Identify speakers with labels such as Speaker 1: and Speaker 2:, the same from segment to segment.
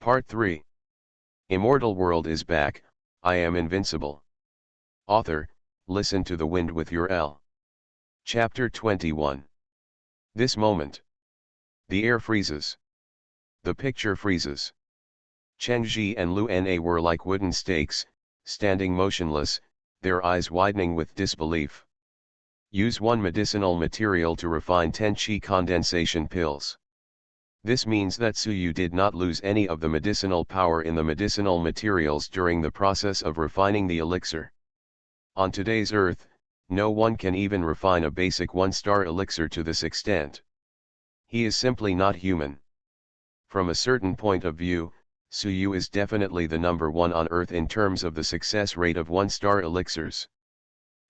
Speaker 1: Part 3. Immortal world is back, I am invincible. Author, listen to the wind with your L. Chapter 21. This moment. The air freezes. The picture freezes. Chen Ji and Lu Na were like wooden stakes, standing motionless, their eyes widening with disbelief. Use one medicinal material to refine 10 qi condensation pills. This means that Suyu did not lose any of the medicinal power in the medicinal materials during the process of refining the elixir. On today's earth, no one can even refine a basic one-star elixir to this extent. He is simply not human. From a certain point of view, Suyu is definitely the number one on earth in terms of the success rate of one-star elixirs.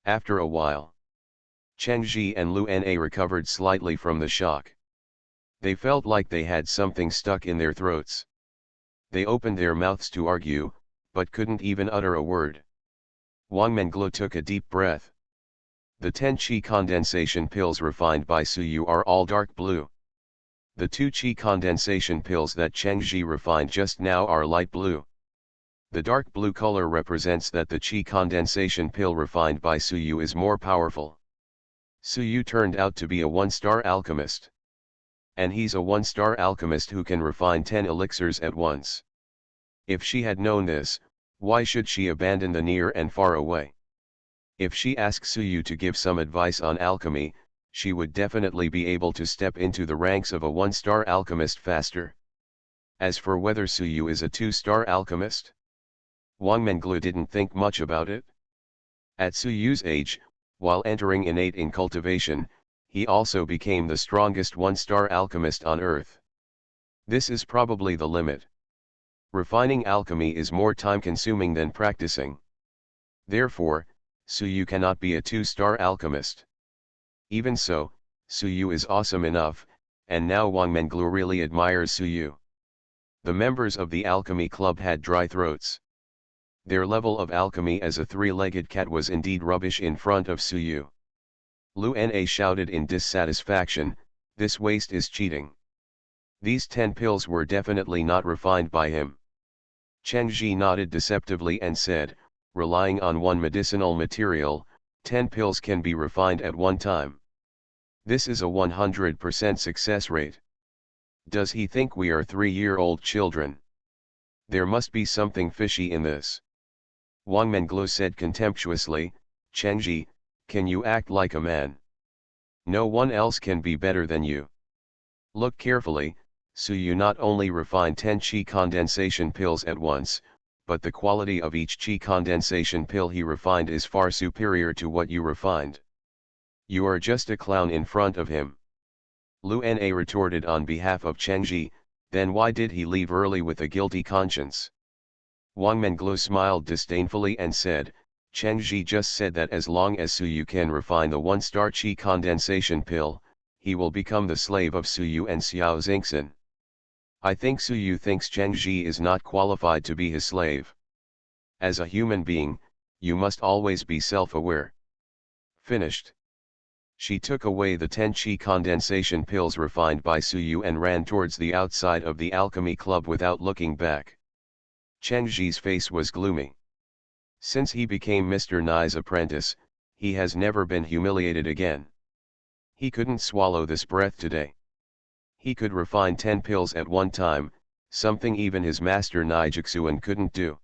Speaker 1: After a while, Chen Ji and Lu Na recovered slightly from the shock. They felt like they had something stuck in their throats. They opened their mouths to argue, but couldn't even utter a word. Wang Menglu took a deep breath. The 10 qi condensation pills refined by Suyu are all dark blue. The 2 qi condensation pills that Chen Ji refined just now are light blue. The dark blue color represents that the qi condensation pill refined by Suyu is more powerful. Suyu turned out to be a one-star alchemist. And he's a one-star alchemist who can refine 10 elixirs at once. If she had known this, why should she abandon the near and far away? If she asked Suyu to give some advice on alchemy, she would definitely be able to step into the ranks of a one-star alchemist faster. As for whether Suyu is a two-star alchemist, Wang Menglu didn't think much about it. At Suyu's age, while entering innate in cultivation, he also became the strongest one-star alchemist on earth. This is probably the limit. Refining alchemy is more time-consuming than practicing. Therefore, Suyu cannot be a two-star alchemist. Even so, Suyu is awesome enough, and now Wang Menglu really admires Suyu. The members of the alchemy club had dry throats. Their level of alchemy as a three-legged cat was indeed rubbish in front of Suyu. Lu Na shouted in dissatisfaction, "This waste is cheating." These 10 pills were definitely not refined by him. Chen Ji nodded deceptively and said, "Relying on one medicinal material, 10 pills can be refined at one time. This is a 100% success rate. Does he think we are 3-year-old children? There must be something fishy in this." Wang Menglu said contemptuously, "Chen Ji, can you act like a man? No one else can be better than you. Look carefully, Suyu not only refined 10 qi condensation pills at once, but the quality of each qi condensation pill he refined is far superior to what you refined. You are just a clown in front of him." Lu Na retorted on behalf of Chen Ji, "Then why did he leave early with a guilty conscience?" Wang Menglu smiled disdainfully and said, "Chen Ji just said that as long as Suyu can refine the one-star qi condensation pill, he will become the slave of Suyu and Xiao Xingxin. I think Suyu thinks Chen Ji is not qualified to be his slave. As a human being, you must always be self-aware." Finished. She took away the 10 qi condensation pills refined by Suyu and ran towards the outside of the alchemy club without looking back. Chen Ji's face was gloomy. Since he became Mr. Nai's apprentice, he has never been humiliated again. He couldn't swallow this breath today. He could refine 10 pills at one time, something even his master Nai Jixuan couldn't do.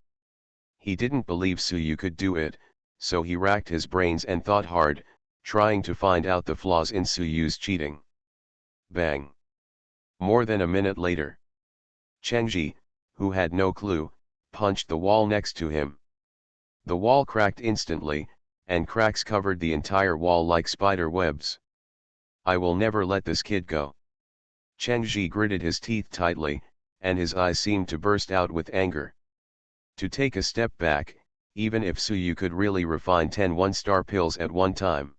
Speaker 1: He didn't believe Suyu could do it, so he racked his brains and thought hard, trying to find out the flaws in Suyu's cheating. Bang! More than a minute later, Chen Ji, who had no clue, punched the wall next to him. The wall cracked instantly, and cracks covered the entire wall like spider webs. "I will never let this kid go." Chen Ji gritted his teeth tightly, and his eyes seemed to burst out with anger. To take a step back, even if Suyu could really refine 10 one-star pills at one time.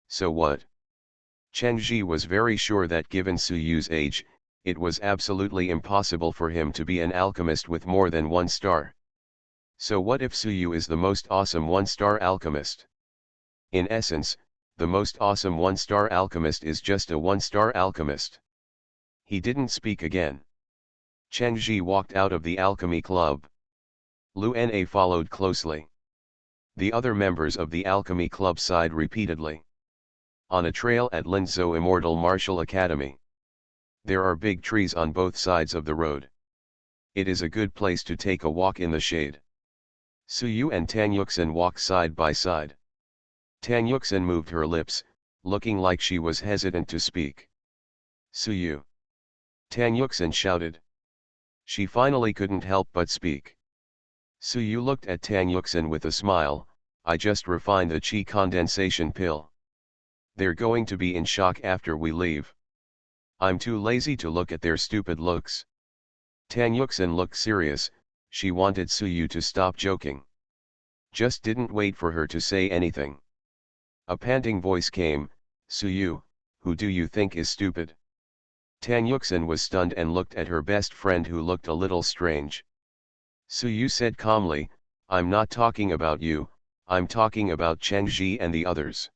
Speaker 1: So what? Chen Ji was very sure that given Suyu's age, it was absolutely impossible for him to be an alchemist with more than one star. So what if Suyu is the most awesome one-star alchemist? In essence, the most awesome one-star alchemist is just a one-star alchemist. He didn't speak again. Cheng Ji walked out of the alchemy club. Lu Na followed closely. The other members of the alchemy club sighed repeatedly. On a trail at Linzhou Immortal Martial Academy. There are big trees on both sides of the road. It is a good place to take a walk in the shade. Suyu and Tang Yuxin walked side by side. Tang Yuxin moved her lips, looking like she was hesitant to speak. Suyu. Tang Yuxin shouted. She finally couldn't help but speak. Suyu looked at Tang Yuxin with a smile. I just refined the qi condensation pill. They're going to be in shock after we leave. I'm too lazy to look at their stupid looks. Tang Yuxin looked serious. She wanted Suyu to stop joking. Just didn't wait for her to say anything. A panting voice came, Suyu, who do you think is stupid? Tang Yuxin was stunned and looked at her best friend who looked a little strange. Suyu said calmly, I'm not talking about you, I'm talking about Cheng Ji and the others.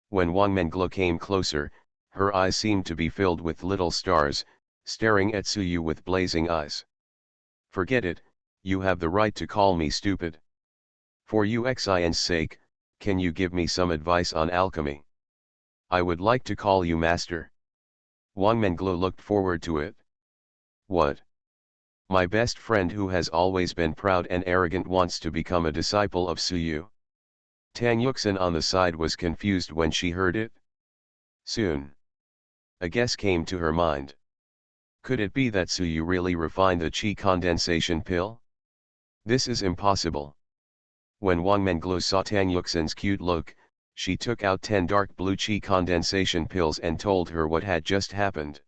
Speaker 1: When Wang Menglu came closer, her eyes seemed to be filled with little stars, staring at Suyu with blazing eyes. Forget it, you have the right to call me stupid. For Uxin's sake, can you give me some advice on alchemy? I would like to call you master. Wang Menglu looked forward to it. What? My best friend who has always been proud and arrogant wants to become a disciple of Suyu. Tang Yuxin on the side was confused when she heard it. Soon. A guess came to her mind. Could it be that Suyu really refined the qi condensation pill? This is impossible. When Wang Menglu saw Tang Yuxin's cute look, she took out 10 dark blue qi condensation pills and told her what had just happened.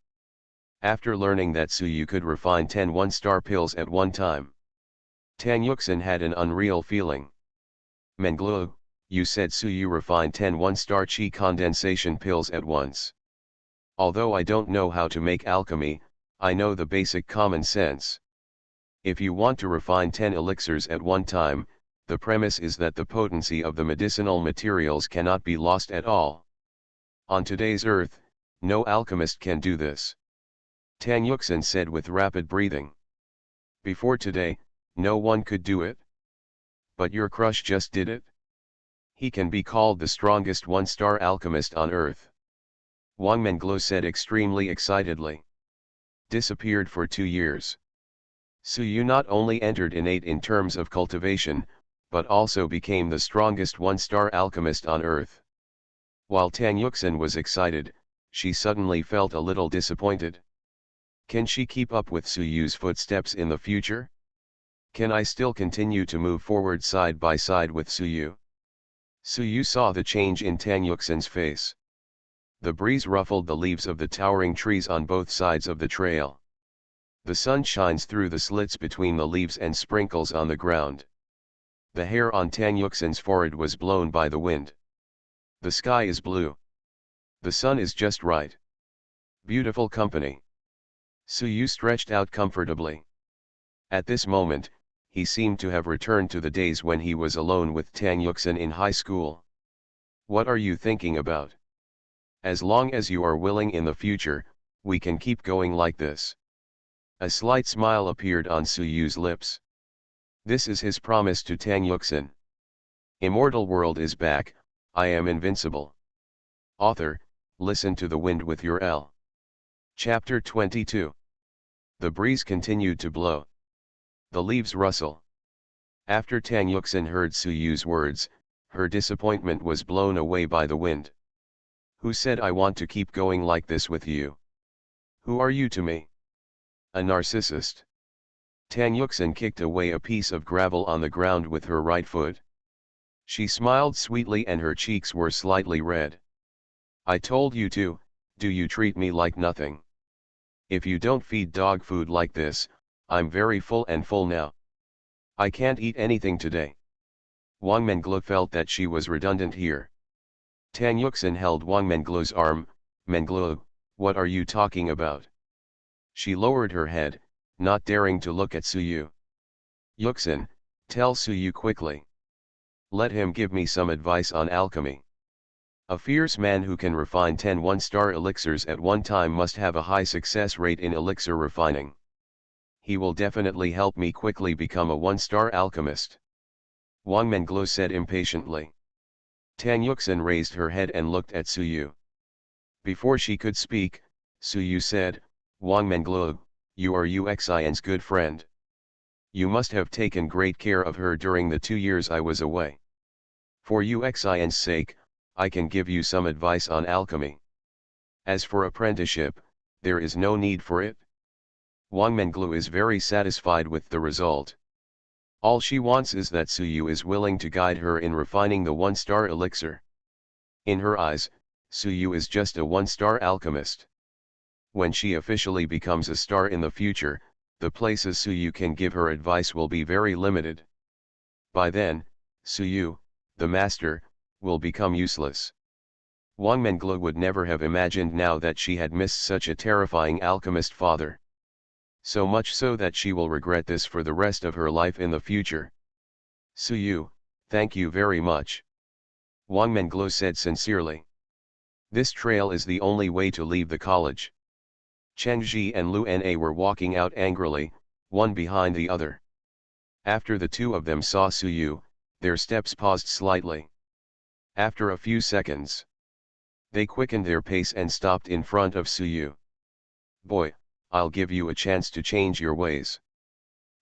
Speaker 1: After learning that Suyu could refine 10 one-star pills at one time, Tang Yuxin had an unreal feeling. Menglu, you said Suyu refined 10 one-star qi condensation pills at once. Although I don't know how to make alchemy, I know the basic common sense. If you want to refine 10 elixirs at one time, the premise is that the potency of the medicinal materials cannot be lost at all. On today's earth, no alchemist can do this. Tang Yuxin said with rapid breathing. Before today, no one could do it. But your crush just did it. He can be called the strongest one-star alchemist on earth. Wang Menglu said extremely excitedly. Disappeared for 2 years. Suyu not only entered innate in terms of cultivation, but also became the strongest one-star alchemist on earth. While Tang Yuxin was excited, she suddenly felt a little disappointed. Can she keep up with Suyu's footsteps in the future? Can I still continue to move forward side by side with Suyu? Suyu saw the change in Tang Yuxin's face. The breeze ruffled the leaves of the towering trees on both sides of the trail. The sun shines through the slits between the leaves and sprinkles on the ground. The hair on Tang Yuxin's forehead was blown by the wind. The sky is blue. The sun is just right. Beautiful company. Suyu stretched out comfortably. At this moment, he seemed to have returned to the days when he was alone with Tang Yuxin in high school. What are you thinking about? As long as you are willing in the future, we can keep going like this. A slight smile appeared on Suyu's lips. This is his promise to Tang Yuxin. Immortal world is back, I am invincible. Author, listen to the wind with your L. Chapter 22. The breeze continued to blow. The leaves rustle. After Tang Yuxin heard Suyu's words, her disappointment was blown away by the wind. Who said I want to keep going like this with you? Who are you to me? A narcissist. Tang Yuxin kicked away a piece of gravel on the ground with her right foot. She smiled sweetly and her cheeks were slightly red. I told you to, do you treat me like nothing? If you don't feed dog food like this, I'm very full and full now. I can't eat anything today. Wang Menglu felt that she was redundant here. Tang Yuxin held Wang Menglu's arm. Menglu, what are you talking about? She lowered her head, not daring to look at Suyu. Yuxin, tell Suyu quickly. Let him give me some advice on alchemy. A fierce man who can refine 10 one-star elixirs at one time must have a high success rate in elixir refining. he will definitely help me quickly become a one-star alchemist. Wang Menglo said impatiently. Tang Yuxin raised her head and looked at Su Yu. Before she could speak, Su Yu said, Wang Menglo, you are Uxin's good friend. You must have taken great care of her during the 2 years I was away. For Uxin's sake, I can give you some advice on alchemy. As for apprenticeship, there is no need for it. Wang Menglu is very satisfied with the result. All she wants is that Su Yu is willing to guide her in refining the one-star elixir. In her eyes, Su Yu is just a one-star alchemist. When she officially becomes a star in the future, the places Su Yu can give her advice will be very limited. By then, Su Yu, the master, will become useless. Wang Menglu would never have imagined now that she had missed such a terrifying alchemist father. So much so that she will regret this for the rest of her life in the future. Su Yu, thank you very much. Wang Menglu said sincerely. This trail is the only way to leave the college. Chen Ji and Lu Na were walking out angrily, one behind the other. After the two of them saw Su Yu, their steps paused slightly. After a few seconds, they quickened their pace and stopped in front of Su Yu. Boy, I'll give you a chance to change your ways.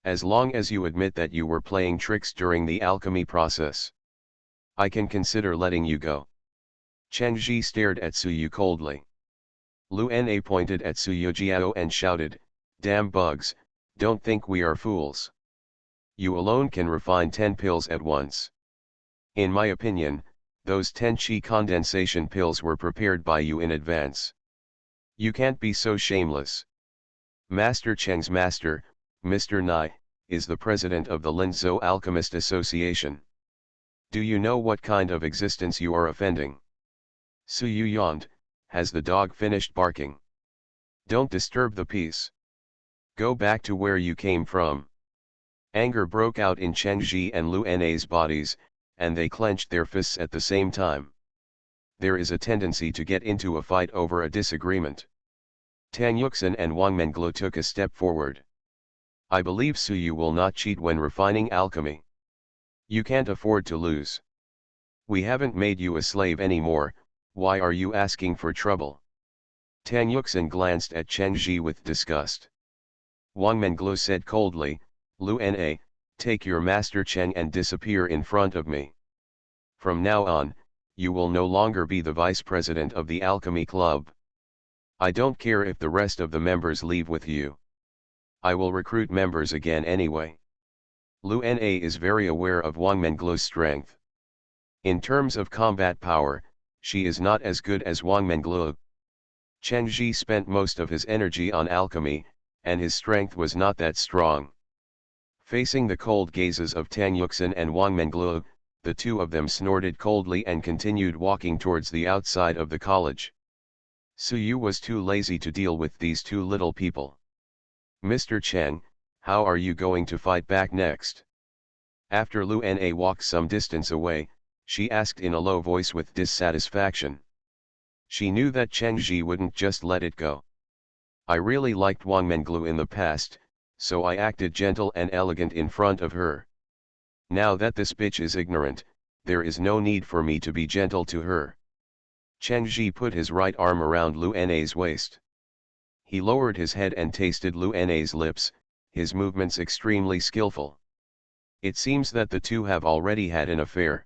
Speaker 1: As long as you admit that you were playing tricks during the alchemy process, I can consider letting you go. Chen Ji stared at Su Yu coldly. Lu Na pointed at Su Yu Jiao and shouted, Damn bugs, don't think we are fools. You alone can refine 10 pills at once. In my opinion, those 10 qi condensation pills were prepared by you in advance. You can't be so shameless. Master Cheng's master, Mr. Nai, is the president of the Linzhou Alchemist Association. Do you know what kind of existence you are offending? Su Yu yawned. Has the dog finished barking? Don't disturb the peace. Go back to where you came from. Anger broke out in Chen Ji and Lu Na's bodies, and they clenched their fists at the same time. There is a tendency to get into a fight over a disagreement. Tang Yuxin and Wang Menglu took a step forward. I believe Su Yu will not cheat when refining alchemy. You can't afford to lose. We haven't made you a slave anymore, why are you asking for trouble? Tang Yuxin glanced at Chen Ji with disgust. Wang Menglu said coldly, Lu Na, take your master Cheng and disappear in front of me. From now on, you will no longer be the vice president of the Alchemy Club. I don't care if the rest of the members leave with you. I will recruit members again anyway. Lu Na is very aware of Wang Menglu's strength. In terms of combat power, she is not as good as Wang Menglu. Chen Ji spent most of his energy on alchemy, and his strength was not that strong. Facing the cold gazes of Tang Yuxin and Wang Menglu, the two of them snorted coldly and continued walking towards the outside of the college. Su Yu was too lazy to deal with these two little people. Mr. Chen, how are you going to fight back next? After Lu Na walked some distance away, she asked in a low voice with dissatisfaction. She knew that Chen Ji wouldn't just let it go. I really liked Wang Menglu in the past, so I acted gentle and elegant in front of her. Now that this bitch is ignorant, there is no need for me to be gentle to her. Chen Ji put his right arm around Lu Na's waist. He lowered his head and tasted Lu Na's lips, his movements extremely skillful. It seems that the two have already had an affair.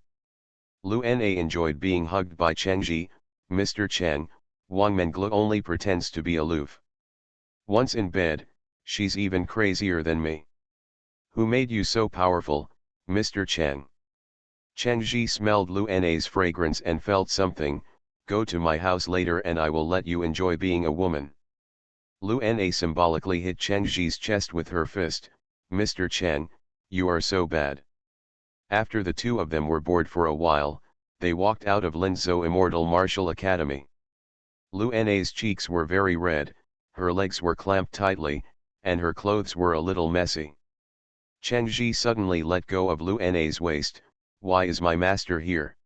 Speaker 1: Lu Na enjoyed being hugged by Chen Ji. Mr. Chen, Wang Menglu only pretends to be aloof. Once in bed, she's even crazier than me. Who made you so powerful, Mr. Chen? Chen Ji smelled Lu Na's fragrance and felt something. Go to my house later and I will let you enjoy being a woman. Lu Na symbolically hit Chen Ji's chest with her fist. Mr. Chen, you are so bad. After the two of them were bored for a while, they walked out of Linzhou Immortal Martial Academy. Lu Na's cheeks were very red, her legs were clamped tightly, and her clothes were a little messy. Chen Ji suddenly let go of Lu Na's waist. Why is my master here?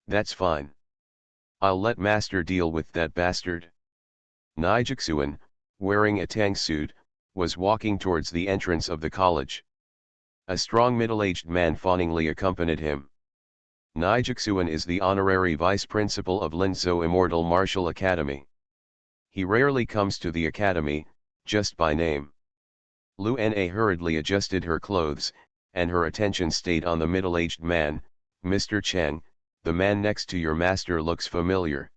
Speaker 1: That's fine. I'll let master deal with that bastard. Nijixuan, wearing a tang suit, was walking towards the entrance of the college. A strong middle-aged man fawningly accompanied him. Nijixuan is the honorary vice principal of Linzhou Immortal Martial Academy. He rarely comes to the academy, just by name. Lu Na hurriedly adjusted her clothes, and her attention stayed on the middle-aged man. Mr. Cheng, the man next to your master looks familiar.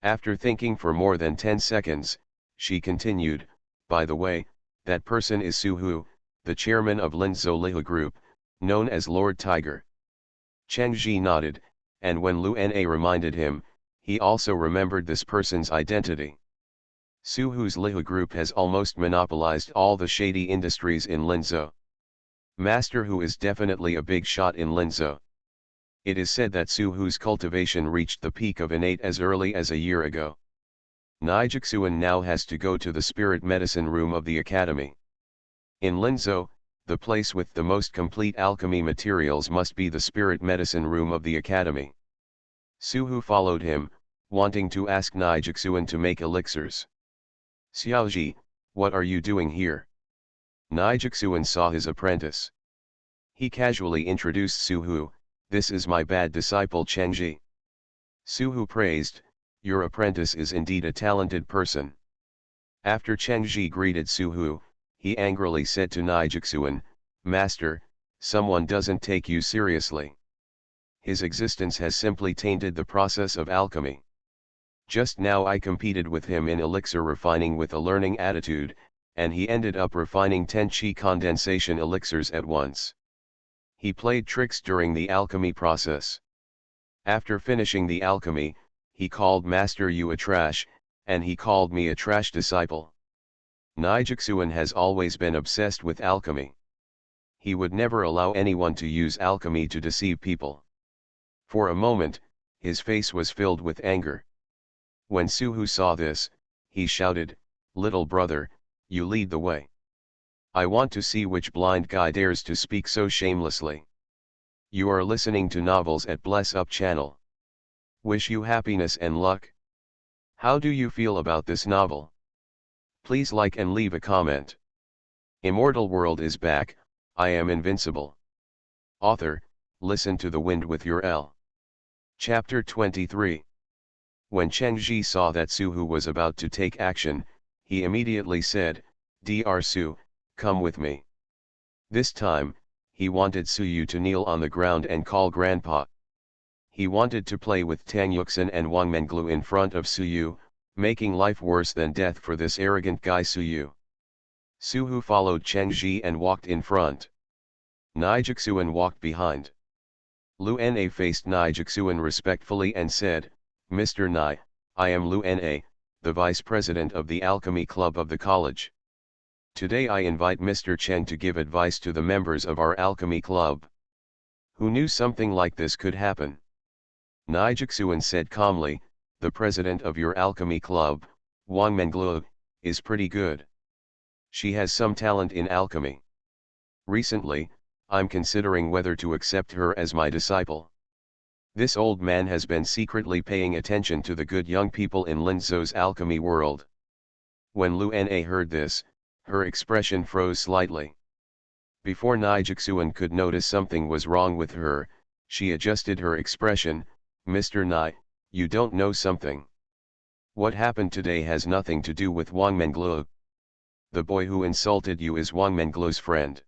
Speaker 1: After thinking for more than 10 seconds, she continued, by the way, that person is Su Hu, the chairman of Linzhou Lihu Group, known as Lord Tiger. Cheng Ji nodded, and when Lu Na reminded him, he also remembered this person's identity. Su Hu's Lihu Group has almost monopolized all the shady industries in Linzhou. Master Hu is definitely a big shot in Linzhou. It is said that Su Hu's cultivation reached the peak of innate as early as a year ago. Nijixuan now has to go to the spirit medicine room of the academy. In Linzhou, the place with the most complete alchemy materials must be the spirit medicine room of the academy. Su Hu followed him, wanting to ask Nijixuan to make elixirs. Xiaoji, what are you doing here? Nijixuan saw his apprentice. He casually introduced Su Hu, this is my bad disciple Chengji. Su Hu praised, your apprentice is indeed a talented person. After Chengji greeted Su Hu, he angrily said to Nijixuan, Master, someone doesn't take you seriously. His existence has simply tainted the process of alchemy. Just now I competed with him in elixir refining with a learning attitude, and he ended up refining 10 qi condensation elixirs at once. He played tricks during the alchemy process. After finishing the alchemy, he called Master you a trash, and he called me a trash disciple. Nijixuan has always been obsessed with alchemy. He would never allow anyone to use alchemy to deceive people. For a moment, his face was filled with anger. When Su Hu saw this, he shouted, little brother, you lead the way. I want to see which blind guy dares to speak so shamelessly. You are listening to novels at Bless Up channel. Wish you happiness and luck. How do you feel about this novel? Please like and leave a comment. Immortal World is back, I am Invincible. Author, listen to the wind with your L. Chapter 23. When Cheng Ji saw that Su Hu was about to take action, he immediately said, Dr. Su, come with me. This time, he wanted Su Yu to kneel on the ground and call Grandpa. He wanted to play with Tang Yuxin and Wang Menglu in front of Su Yu, making life worse than death for this arrogant guy Su Yu. Su Hu followed Cheng Ji and walked in front. Nijixuan walked behind. Lu Na faced Nijixuan respectfully and said, Mr. Ni, I am Lu Na, the vice president of the alchemy club of the college. Today I invite Mr. Chen to give advice to the members of our alchemy club. Who knew something like this could happen? Nijixuan said calmly, the president of your alchemy club, Wang Menglu, is pretty good. She has some talent in alchemy. Recently, I'm considering whether to accept her as my disciple. This old man has been secretly paying attention to the good young people in Linzhou's alchemy world. When Lu Na heard this, her expression froze slightly. Before Nijixuan could notice something was wrong with her, she adjusted her expression, Mr. Ni, you don't know something. What happened today has nothing to do with Wang Menglu. The boy who insulted you is Wang Menglu's friend.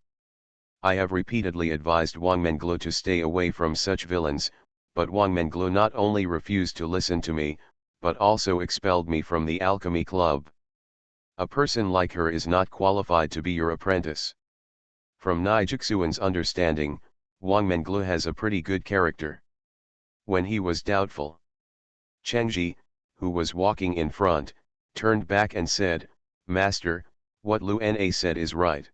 Speaker 1: I have repeatedly advised Wang Menglu to stay away from such villains, but Wang Menglu not only refused to listen to me, but also expelled me from the alchemy club. A person like her is not qualified to be your apprentice. From Nijixuan's understanding, Wang Menglu has a pretty good character. When he was doubtful, Chengji, who was walking in front, turned back and said, Master, what Lu Na said is right.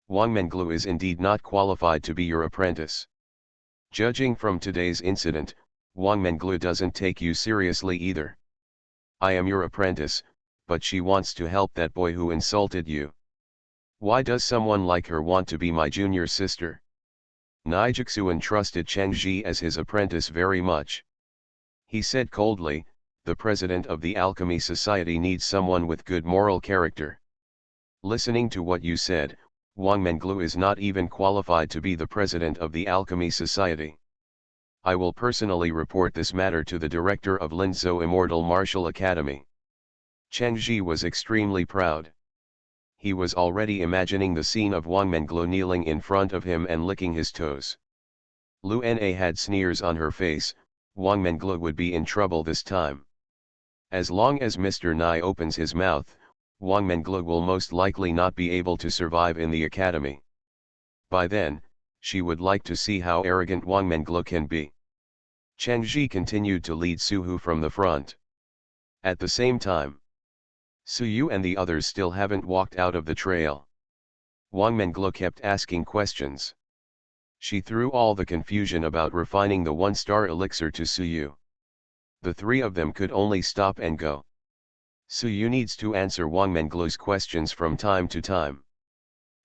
Speaker 1: Wang Menglu is indeed not qualified to be your apprentice. Judging from today's incident, Wang Menglu doesn't take you seriously either. I am your apprentice, but she wants to help that boy who insulted you. Why does someone like her want to be my junior sister? Nijixuan trusted Cheng Ji as his apprentice very much. He said coldly, the president of the Alchemy Society needs someone with good moral character. Listening to what you said, Wang Menglu is not even qualified to be the president of the Alchemy Society. I will personally report this matter to the director of Linzhou Immortal Martial Academy. Chen Ji was extremely proud. He was already imagining the scene of Wang Menglu kneeling in front of him and licking his toes. Lu Na had sneers on her face. Wang Menglu would be in trouble this time. As long as Mr. Nai opens his mouth, Wang Menglu will most likely not be able to survive in the academy. By then, she would like to see how arrogant Wang Menglu can be. Chen Ji continued to lead Su Hu from the front. At the same time, Su Yu and the others still haven't walked out of the trail. Wang Menglu kept asking questions. She threw all the confusion about refining the one-star elixir to Su Yu. The three of them could only stop and go. Su Yu needs to answer Wang Menglu's questions from time to time.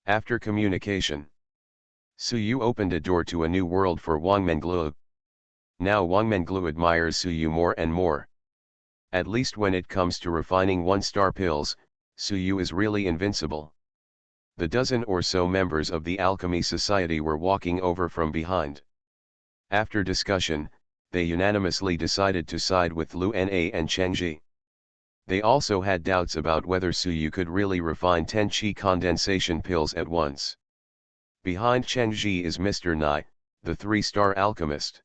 Speaker 1: After communication, Su Yu opened a door to a new world for Wang Menglu. Now Wang Menglu admires Su Yu more and more. At least when it comes to refining one-star pills, Su Yu is really invincible. The dozen or so members of the Alchemy Society were walking over from behind. After discussion, they unanimously decided to side with Lu Na and Chen Ji. They also had doubts about whether Su Yu could really refine 10 qi condensation pills at once. Behind Chen Ji is Mr. Nai, the 3-star alchemist.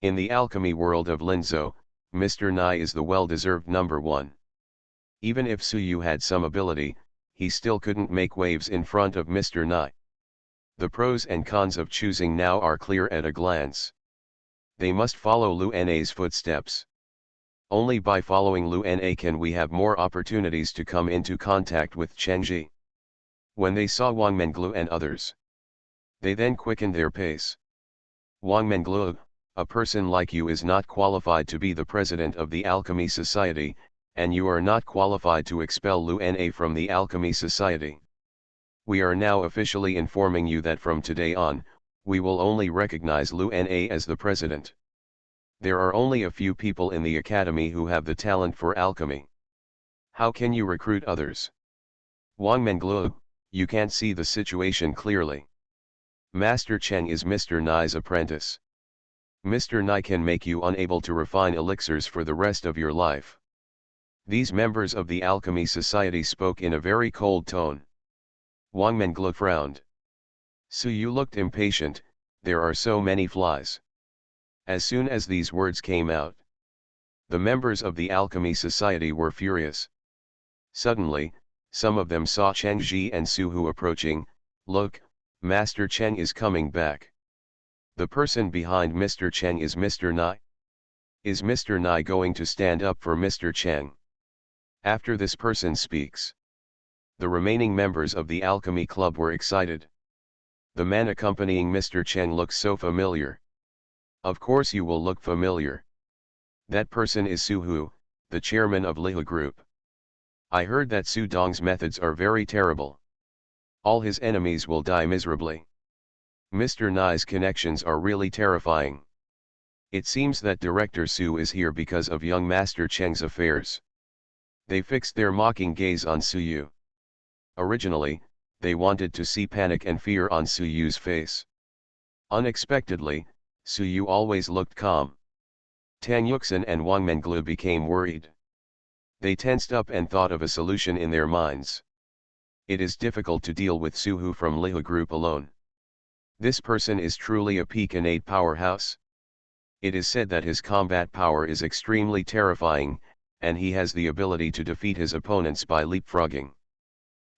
Speaker 1: In the alchemy world of Linzhou, Mr. Nai is the well-deserved number 1. Even if Su Yu had some ability, he still couldn't make waves in front of Mr. Nai. The pros and cons of choosing now are clear at a glance. They must follow Lu Na's footsteps. Only by following Lu Na can we have more opportunities to come into contact with Chen Ji. When they saw Wang Menglu and others, they then quickened their pace. Wang Menglu, a person like you is not qualified to be the president of the Alchemy Society, and you are not qualified to expel Lu Na from the Alchemy Society. We are now officially informing you that from today on, we will only recognize Lu Na as the president. There are only a few people in the academy who have the talent for alchemy. How can you recruit others? Wang Menglu, you can't see the situation clearly. Master Cheng is Mr. Nai's apprentice. Mr. Nai can make you unable to refine elixirs for the rest of your life. These members of the Alchemy Society spoke in a very cold tone. Wang Menglu frowned. Su Yu looked impatient. There are so many flies. As soon as these words came out, the members of the Alchemy Society were furious. Suddenly, some of them saw Chen Ji and Su Hu approaching. Look, Master Chen is coming back. The person behind Mr. Chen is Mr. Nai. Is Mr. Nai going to stand up for Mr. Chen? After this person speaks, the remaining members of the Alchemy Club were excited. The man accompanying Mr. Chen looks so familiar. Of course you will look familiar. That person is Su Hu, the chairman of Lihu Group. I heard that Su Dong's methods are very terrible. All his enemies will die miserably. Mr. Nai's connections are really terrifying. It seems that Director Su is here because of young Master Cheng's affairs. They fixed their mocking gaze on Su Yu. Originally, they wanted to see panic and fear on Su Yu's face. Unexpectedly, Su Yu always looked calm. Tang Yuxin and Wang Menglu became worried. They tensed up and thought of a solution in their minds. It is difficult to deal with Su Hu from Lihu Group alone. This person is truly a Pekinate powerhouse. It is said that his combat power is extremely terrifying, and he has the ability to defeat his opponents by leapfrogging.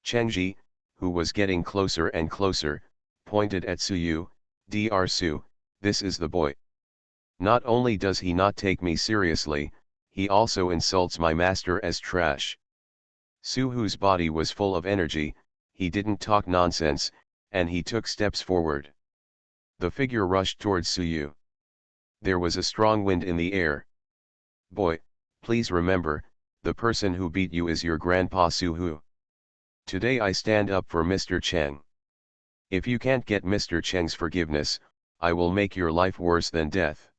Speaker 1: Chen Ji, who was getting closer and closer, pointed at Su Yu. Dr. Su, this is the boy. Not only does he not take me seriously, he also insults my master as trash. Su Hu's body was full of energy, he didn't talk nonsense, and he took steps forward. The figure rushed towards Su Yu. There was a strong wind in the air. Boy, please remember, the person who beat you is your grandpa Su Hu. Today I stand up for Mr. Cheng. If you can't get Mr. Cheng's forgiveness, I will make your life worse than death.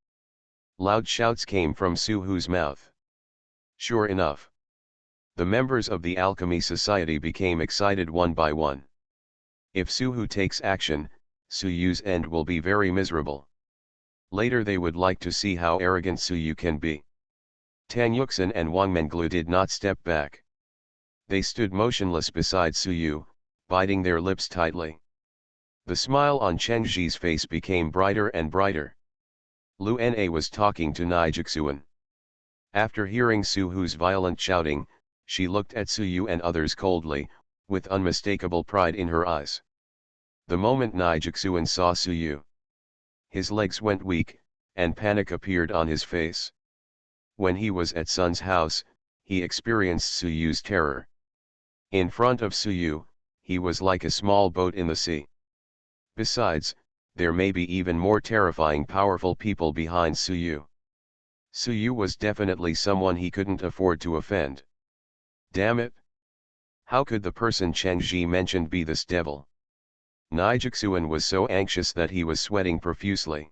Speaker 1: Loud shouts came from Su Hu's mouth. Sure enough. The members of the Alchemy Society became excited one by one. If Suhu takes action, Suyu's end will be very miserable. Later they would like to see how arrogant Suyu can be. Tan Yuxin and Wang Menglu did not step back. They stood motionless beside Suyu, biting their lips tightly. The smile on Chen Ji's face became brighter and brighter. Lu Na was talking to Nijixuan. After hearing Suhu's violent shouting, she looked at Suyu and others coldly, with unmistakable pride in her eyes. The moment Nijixuan saw Suyu, his legs went weak, and panic appeared on his face. When he was at Sun's house, he experienced Suyu's terror. In front of Suyu, he was like a small boat in the sea. Besides, there may be even more terrifying powerful people behind Suyu. Suyu was definitely someone he couldn't afford to offend. Damn it! How could the person Chen Ji mentioned be this devil? Nijixuan was so anxious that he was sweating profusely.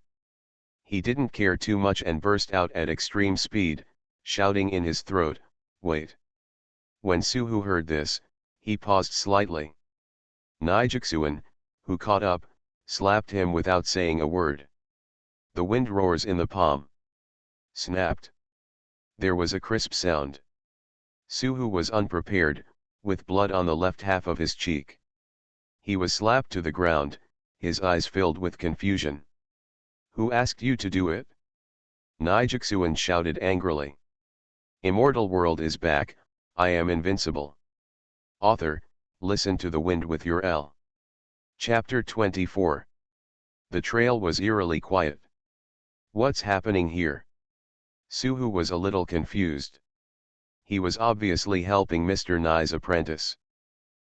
Speaker 1: He didn't care too much and burst out at extreme speed, shouting in his throat, "Wait!" When Suhu heard this, he paused slightly. Nijixuan, who caught up, slapped him without saying a word. The wind roars in the palm. Snapped. There was a crisp sound. Suhu was unprepared, with blood on the left half of his cheek. He was slapped to the ground, his eyes filled with confusion. "Who asked you to do it?" Nijixuan shouted angrily. "Immortal world is back, I am invincible." Author, listen to the wind with your L. Chapter 24. The trail was eerily quiet. What's happening here? Suhu was a little confused. He was obviously helping Mr. Nai's apprentice.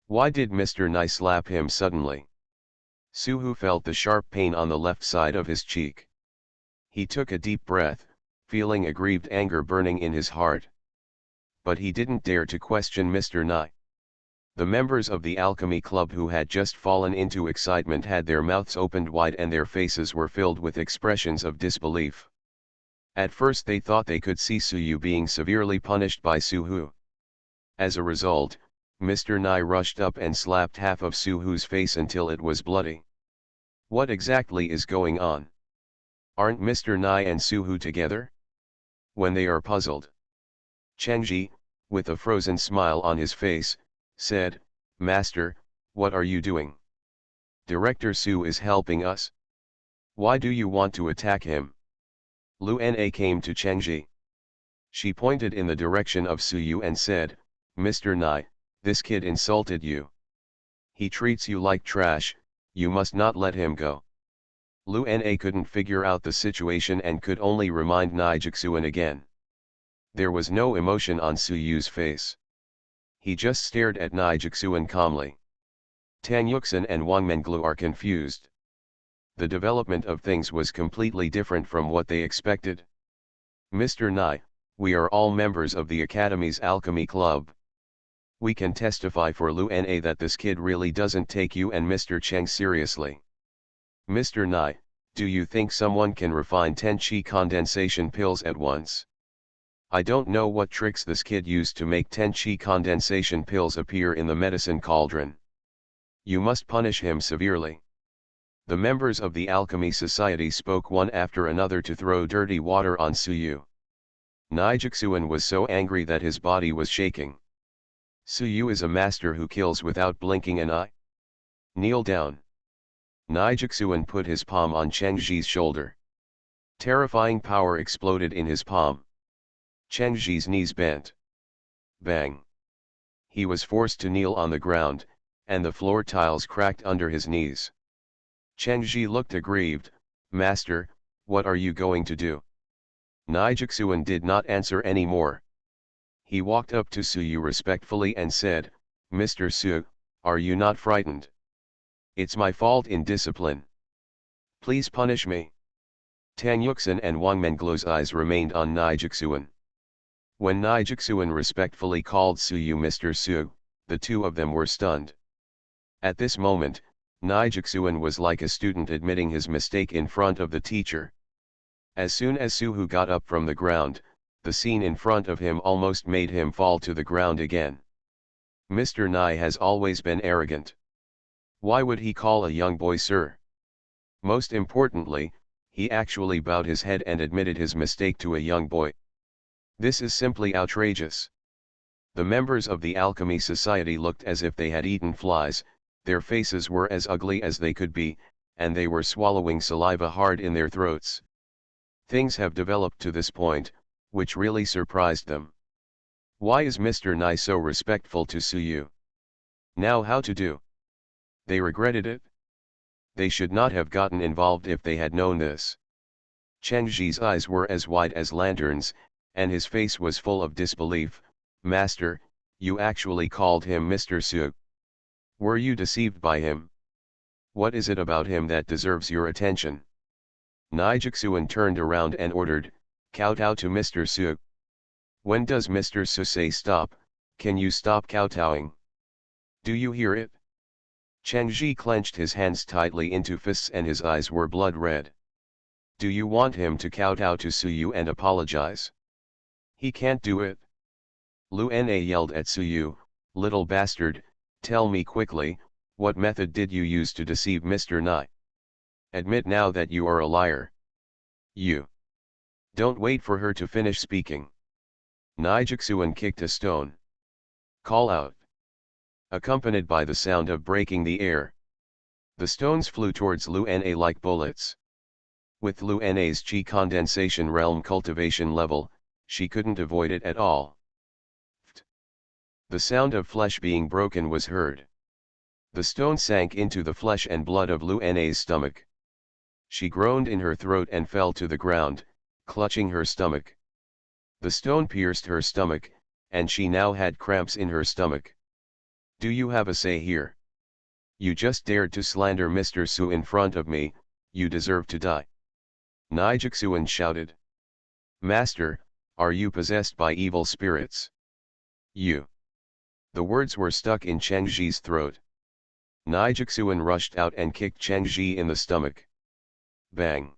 Speaker 1: Why did Mr. Nai slap him suddenly? Suhu felt the sharp pain on the left side of his cheek. He took a deep breath, feeling aggrieved anger burning in his heart. But he didn't dare to question Mr. Nai. The members of the Alchemy Club who had just fallen into excitement had their mouths opened wide and their faces were filled with expressions of disbelief. At first they thought they could see Suyu being severely punished by Suhu. As a result, Mr. Nai rushed up and slapped half of Suhu's face until it was bloody. What exactly is going on? Aren't Mr. Nai and Suhu together? When they are puzzled. Chenji, with a frozen smile on his face, said, "Master, what are you doing? Director Su is helping us. Why do you want to attack him?" Lu Na came to Chenji. She pointed in the direction of Suyu and said, "Mr. Nai, this kid insulted you. He treats you like trash, you must not let him go." Lu Na couldn't figure out the situation and could only remind Nijixuan again. There was no emotion on Suyu's face. He just stared at Nijixuan calmly. Tan Yuxin and Wang Menglu are confused. The development of things was completely different from what they expected. "Mr. Nai, we are all members of the Academy's Alchemy Club. We can testify for Lu Na that this kid really doesn't take you and Mr. Cheng seriously. Mr. Nai, do you think someone can refine 10 chi condensation pills at once? I don't know what tricks this kid used to make 10 chi condensation pills appear in the medicine cauldron. You must punish him severely." The members of the Alchemy Society spoke one after another to throw dirty water on Suyu. Nijixuan was so angry that his body was shaking. "Suyu is a master who kills without blinking an eye. Kneel down." Nijixuan put his palm on Chenji's shoulder. Terrifying power exploded in his palm. Chenji's knees bent. Bang! He was forced to kneel on the ground, and the floor tiles cracked under his knees. Chenji looked aggrieved. "Master, what are you going to do?" Nijixuan did not answer any more. He walked up to Suyu respectfully and said, "Mr. Su, are you not frightened? It's my fault in discipline. Please punish me." Tan Yuxin and Wang Menglu's eyes remained on Nijixuan. When Nijixuan respectfully called Suyu Mr. Su, the two of them were stunned. At this moment, Nijixuan was like a student admitting his mistake in front of the teacher. As soon as Suhu got up from the ground, the scene in front of him almost made him fall to the ground again. Mr. Nye has always been arrogant. Why would he call a young boy sir? Most importantly, he actually bowed his head and admitted his mistake to a young boy. This is simply outrageous. The members of the Alchemy Society looked as if they had eaten flies, their faces were as ugly as they could be, and they were swallowing saliva hard in their throats. Things have developed to this point, which really surprised them. Why is Mr. Nye so respectful to Suyu? Now how to do? They regretted it. They should not have gotten involved if they had known this. Chengji's eyes were as wide as lanterns, and his face was full of disbelief. Master, you actually called him Mr. Su. Were you deceived by him? What is it about him that deserves your attention? Nijixuan turned around and ordered, kowtow to Mr. Su. When does Mr. Su say stop? Can you stop kowtowing? Do you hear it? Chengji clenched his hands tightly into fists and his eyes were blood red. Do you want him to kowtow to Suyu and apologize? He can't do it. Lu Na yelled at Suyu, little bastard, tell me quickly, what method did you use to deceive Mr. Nye? Admit now that you are a liar. You. Don't wait for her to finish speaking. Nijixuan kicked a stone. Call out. Accompanied by the sound of breaking the air. The stones flew towards Lu Na like bullets. With Lu Na's chi condensation realm cultivation level, she couldn't avoid it at all. The sound of flesh being broken was heard. The stone sank into the flesh and blood of Lu Na's stomach. She groaned in her throat and fell to the ground, clutching her stomach. The stone pierced her stomach, and she now had cramps in her stomach. Do you have a say here? You just dared to slander Mr. Su in front of me, you deserve to die. Nijixuan shouted. Master, are you possessed by evil spirits? You. The words were stuck in Chengji's throat. Nijixuan rushed out and kicked Chengji in the stomach. Bang.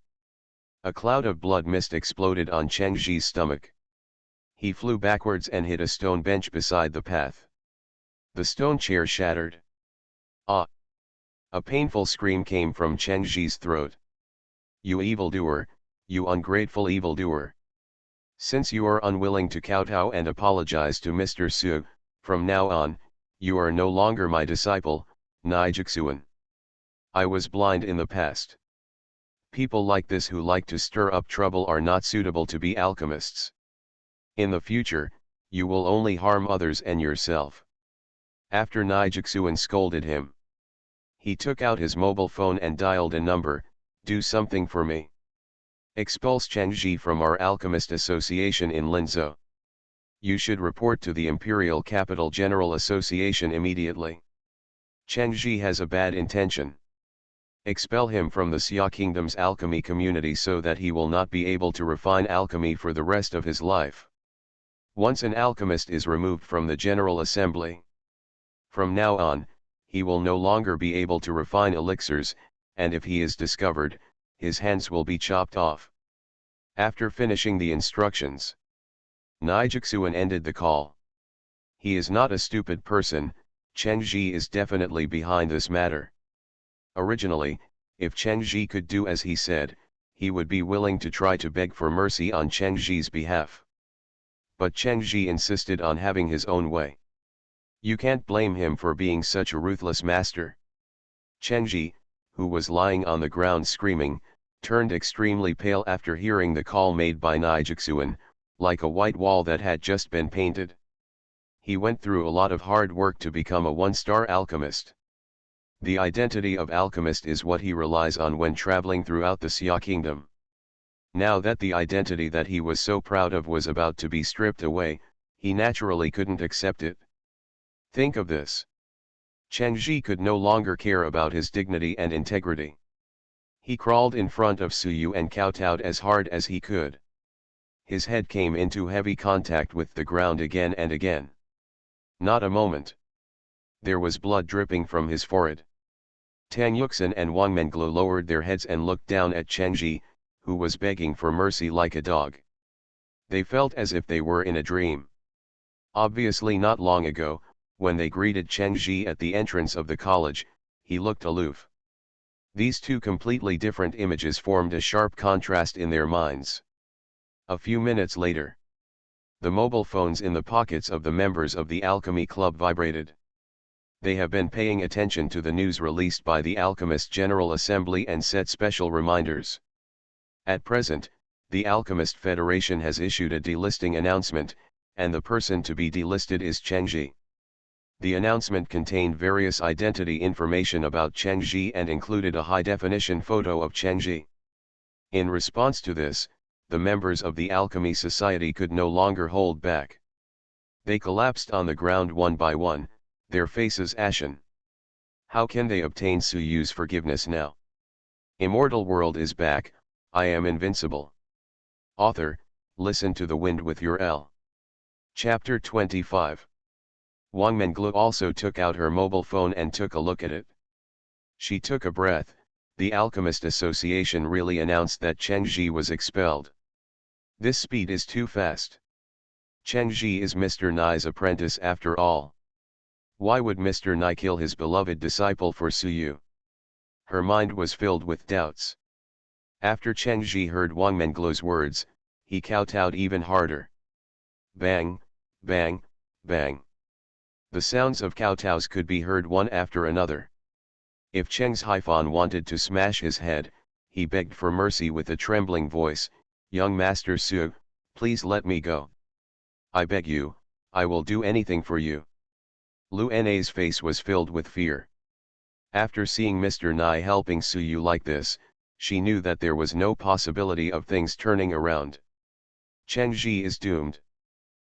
Speaker 1: A cloud of blood mist exploded on Chengji's stomach. He flew backwards and hit a stone bench beside the path. The stone chair shattered. Ah! A painful scream came from Chengji's throat. You evildoer, you ungrateful evildoer. Since you are unwilling to kowtow and apologize to Mr. Su, from now on, you are no longer my disciple, Nijixuan. I was blind in the past. People like this who like to stir up trouble are not suitable to be alchemists. In the future, you will only harm others and yourself. After Nijixuan scolded him, he took out his mobile phone and dialed a number, do something for me. Expulse Chengji from our Alchemist Association in Linzhou. You should report to the Imperial Capital General Association immediately. Chengji has a bad intention. Expel him from the Xia Kingdom's alchemy community so that he will not be able to refine alchemy for the rest of his life. Once an alchemist is removed from the General Assembly, from now on, he will no longer be able to refine elixirs, and if he is discovered, his hands will be chopped off. After finishing the instructions, Nijixuan ended the call. He is not a stupid person, Chengji is definitely behind this matter. Originally, if Chengji could do as he said, he would be willing to try to beg for mercy on Chengji's behalf. But Chengji insisted on having his own way. You can't blame him for being such a ruthless master. Chengji, who was lying on the ground screaming, turned extremely pale after hearing the call made by Nijixuan, like a white wall that had just been painted. He went through a lot of hard work to become a one-star alchemist. The identity of alchemist is what he relies on when traveling throughout the Xia Kingdom. Now that the identity that he was so proud of was about to be stripped away, he naturally couldn't accept it. Think of this. Chengji could no longer care about his dignity and integrity. He crawled in front of Suyu and kowtowed as hard as he could. His head came into heavy contact with the ground again and again. Not a moment. There was blood dripping from his forehead. Tang Yuxin and Wang Menglu lowered their heads and looked down at Chengji, who was begging for mercy like a dog. They felt as if they were in a dream. Obviously not long ago, when they greeted Chen Ji at the entrance of the college, he looked aloof. These two completely different images formed a sharp contrast in their minds. A few minutes later, the mobile phones in the pockets of the members of the Alchemy Club vibrated. They have been paying attention to the news released by the Alchemist General Assembly and set special reminders. At present, the Alchemist Federation has issued a delisting announcement, and the person to be delisted is Chen Ji. The announcement contained various identity information about Chen Ji and included a high-definition photo of Chen Ji. In response to this, the members of the Alchemy Society could no longer hold back. They collapsed on the ground one by one, their faces ashen. How can they obtain Su Yu's forgiveness now? Immortal world is back, I am invincible. Author, listen to the wind with your L. Chapter 25. Wang Menglu also took out her mobile phone and took a look at it. She took a breath. The Alchemist Association really announced that Chen Ji was expelled. This speed is too fast. Chen Ji is Mr. Nai's apprentice after all. Why would Mr. Nai kill his beloved disciple for Su Yu? Her mind was filled with doubts. After Chen Ji heard Wang Menglu's words, he kowtowed even harder. Bang, bang, bang. The sounds of kowtows could be heard one after another. If Cheng's Haifan wanted to smash his head, he begged for mercy with a trembling voice, "Young Master Su, please let me go. I beg you, I will do anything for you." Lu Nai's face was filled with fear. After seeing Mr. Nai helping Su Yu like this, she knew that there was no possibility of things turning around. Chen Ji is doomed.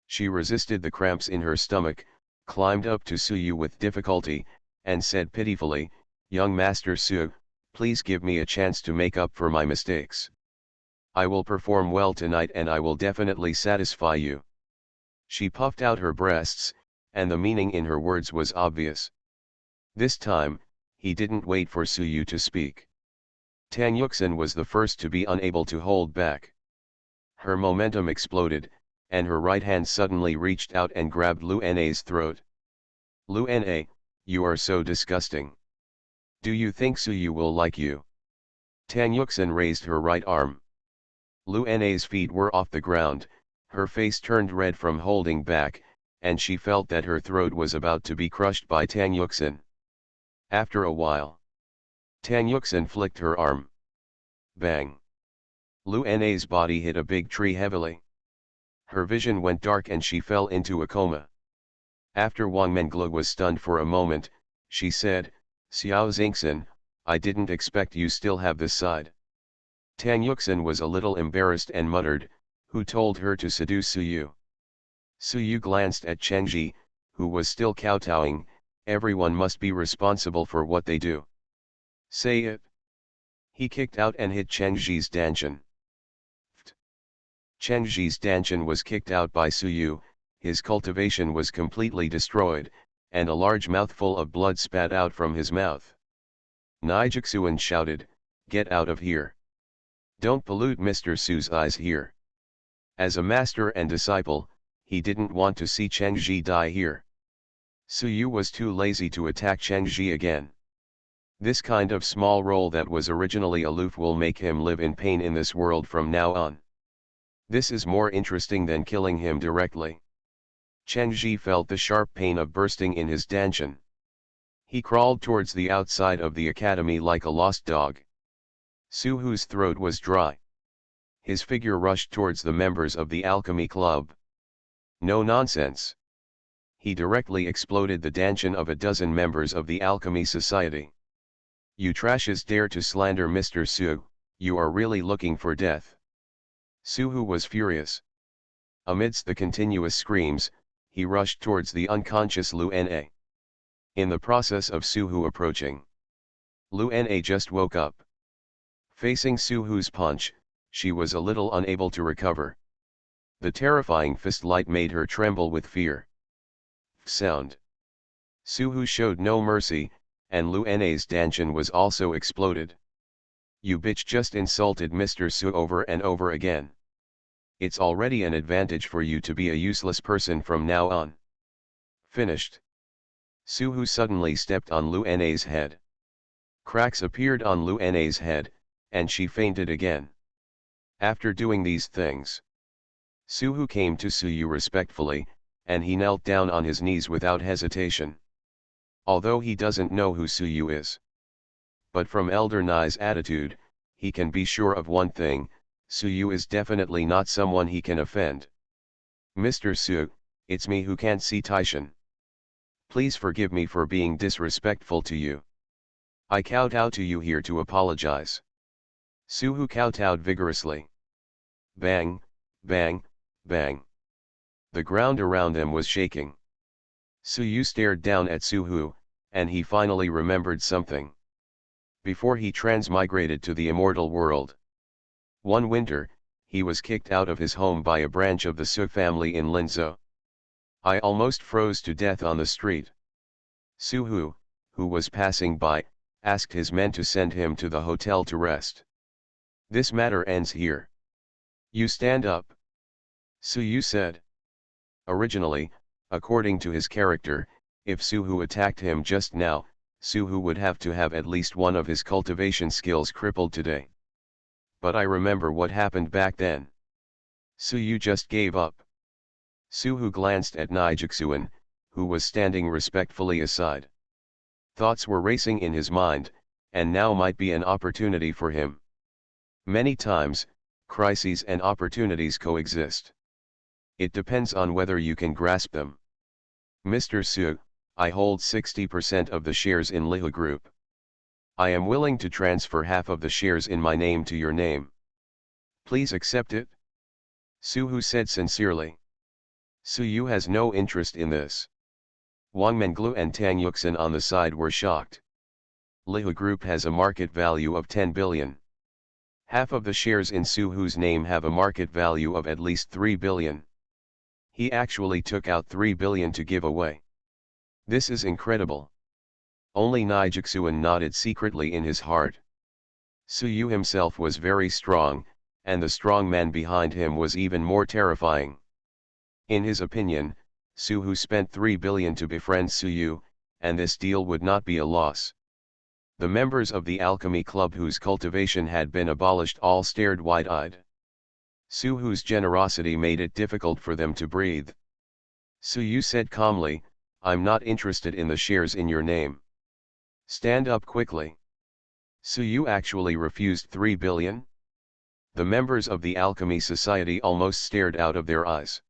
Speaker 1: She resisted the cramps in her stomach, climbed up to Su Yu with difficulty, and said pitifully, "Young Master Su, please give me a chance to make up for my mistakes. I will perform well tonight and I will definitely satisfy you." She puffed out her breasts, and the meaning in her words was obvious. This time, he didn't wait for Su Yu to speak. Tang Yuxin was the first to be unable to hold back. Her momentum exploded, and her right hand suddenly reached out and grabbed Lu Nai's throat. "Lu Na, you are so disgusting. Do you think Su Yu will like you?" Tang Yuxin raised her right arm. Lu Nai's feet were off the ground, her face turned red from holding back, and she felt that her throat was about to be crushed by Tang Yuxin. After a while, Tang Yuxin flicked her arm. Bang! Lu Nai's body hit a big tree heavily. Her vision went dark and she fell into a coma. After Wang Menglu was stunned for a moment, she said, "Xiao Xingxin, I didn't expect you still have this side." Tang Yuxin was a little embarrassed and muttered, "Who told her to seduce Su Yu?" Su Yu glanced at Chen Ji, who was still kowtowing. "Everyone must be responsible for what they do. Say it." He kicked out and hit Chen Ji's dantian. Chen Ji's dantian was kicked out by Su Yu, his cultivation was completely destroyed, and a large mouthful of blood spat out from his mouth. Nijixuan shouted, "Get out of here. Don't pollute Mr. Su's eyes here." As a master and disciple, he didn't want to see Chen Ji die here. Su Yu was too lazy to attack Chen Ji again. This kind of small role that was originally aloof will make him live in pain in this world from now on. This is more interesting than killing him directly. Chen Ji felt the sharp pain of bursting in his dantian. He crawled towards the outside of the academy like a lost dog. Su Hu's throat was dry. His figure rushed towards the members of the Alchemy Club. No nonsense. He directly exploded the dantian of a dozen members of the Alchemy Society. "You trashes dare to slander Mr. Su, you are really looking for death." Su Hu was furious. Amidst the continuous screams, he rushed towards the unconscious Lu Na. In the process of Su Hu approaching, Lu Na just woke up. Facing Su Hu's punch, she was a little unable to recover. The terrifying fist light made her tremble with fear. Sound. Su Hu showed no mercy, and Lu Na's dantian was also exploded. "You bitch just insulted Mr. Su over and over again. It's already an advantage for you to be a useless person from now on. Finished. Suhu suddenly stepped on Lu Na's head. Cracks appeared on Lu Na's head, and she fainted again. After doing these things, Suhu came to Suyu respectfully, and he knelt down on his knees without hesitation. Although he doesn't know who Suyu is. But from Elder Nai's attitude, he can be sure of one thing: Suyu is definitely not someone he can offend. Mr. Su, it's me who can't see Taishan. Please forgive me for being disrespectful to you. I kowtow to you here to apologize. Suhu kowtowed vigorously. Bang, bang, bang. The ground around them was shaking. Suyu stared down at Suhu, and he finally remembered something. Before he transmigrated to the immortal world, one winter, he was kicked out of his home by a branch of the Su family in Linzhou. I almost froze to death on the street. Suhu, who was passing by, asked his men to send him to the hotel to rest. This matter ends here. You stand up. Suyu said. Originally, according to his character, if Suhu attacked him just now, Suhu would have to have at least one of his cultivation skills crippled today. But I remember what happened back then. Suyu just gave up. Suhu glanced at Nijixuan, who was standing respectfully aside. Thoughts were racing in his mind, and now might be an opportunity for him. Many times, crises and opportunities coexist. It depends on whether you can grasp them. Mr. Su, I hold 60% of the shares in Lihu Group. I am willing to transfer half of the shares in my name to your name. Please accept it? Suhu said sincerely. Suyu has no interest in this. Wang Menglu and Tang Yuxin on the side were shocked. Lihu Group has a market value of 10 billion. Half of the shares in Suhu's name have a market value of at least 3 billion. He actually took out 3 billion to give away. This is incredible. Only Nijixuan nodded secretly in his heart. Suyu himself was very strong, and the strong man behind him was even more terrifying. In his opinion, Suhu spent 3 billion to befriend Suyu, and this deal would not be a loss. The members of the alchemy club whose cultivation had been abolished all stared wide-eyed. Suhu's generosity made it difficult for them to breathe. Suyu said calmly, I'm not interested in the shares in your name. Stand up quickly. Suyu actually refused 3 billion? The members of the Alchemy Society almost stared out of their eyes.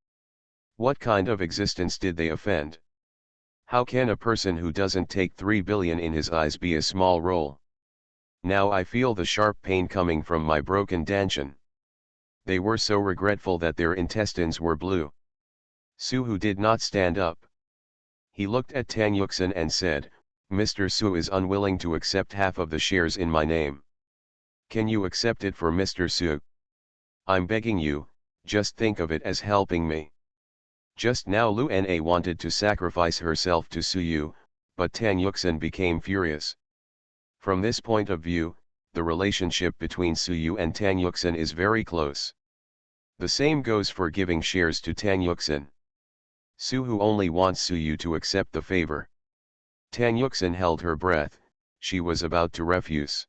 Speaker 1: What kind of existence did they offend? How can a person who doesn't take 3 billion in his eyes be a small role? Now I feel the sharp pain coming from my broken dantian. They were so regretful that their intestines were blue. Suhu did not stand up. He looked at Tang Yuxin and said, Mr. Su is unwilling to accept half of the shares in my name. Can you accept it for Mr. Su? I'm begging you, just think of it as helping me. Just now Lu Na wanted to sacrifice herself to Suyu, but Tang Yuxin became furious. From this point of view, the relationship between Suyu and Tang Yuxin is very close. The same goes for giving shares to Tang Yuxin. Suhu only wants Suyu to accept the favor. Tang Yuxin held her breath, she was about to refuse.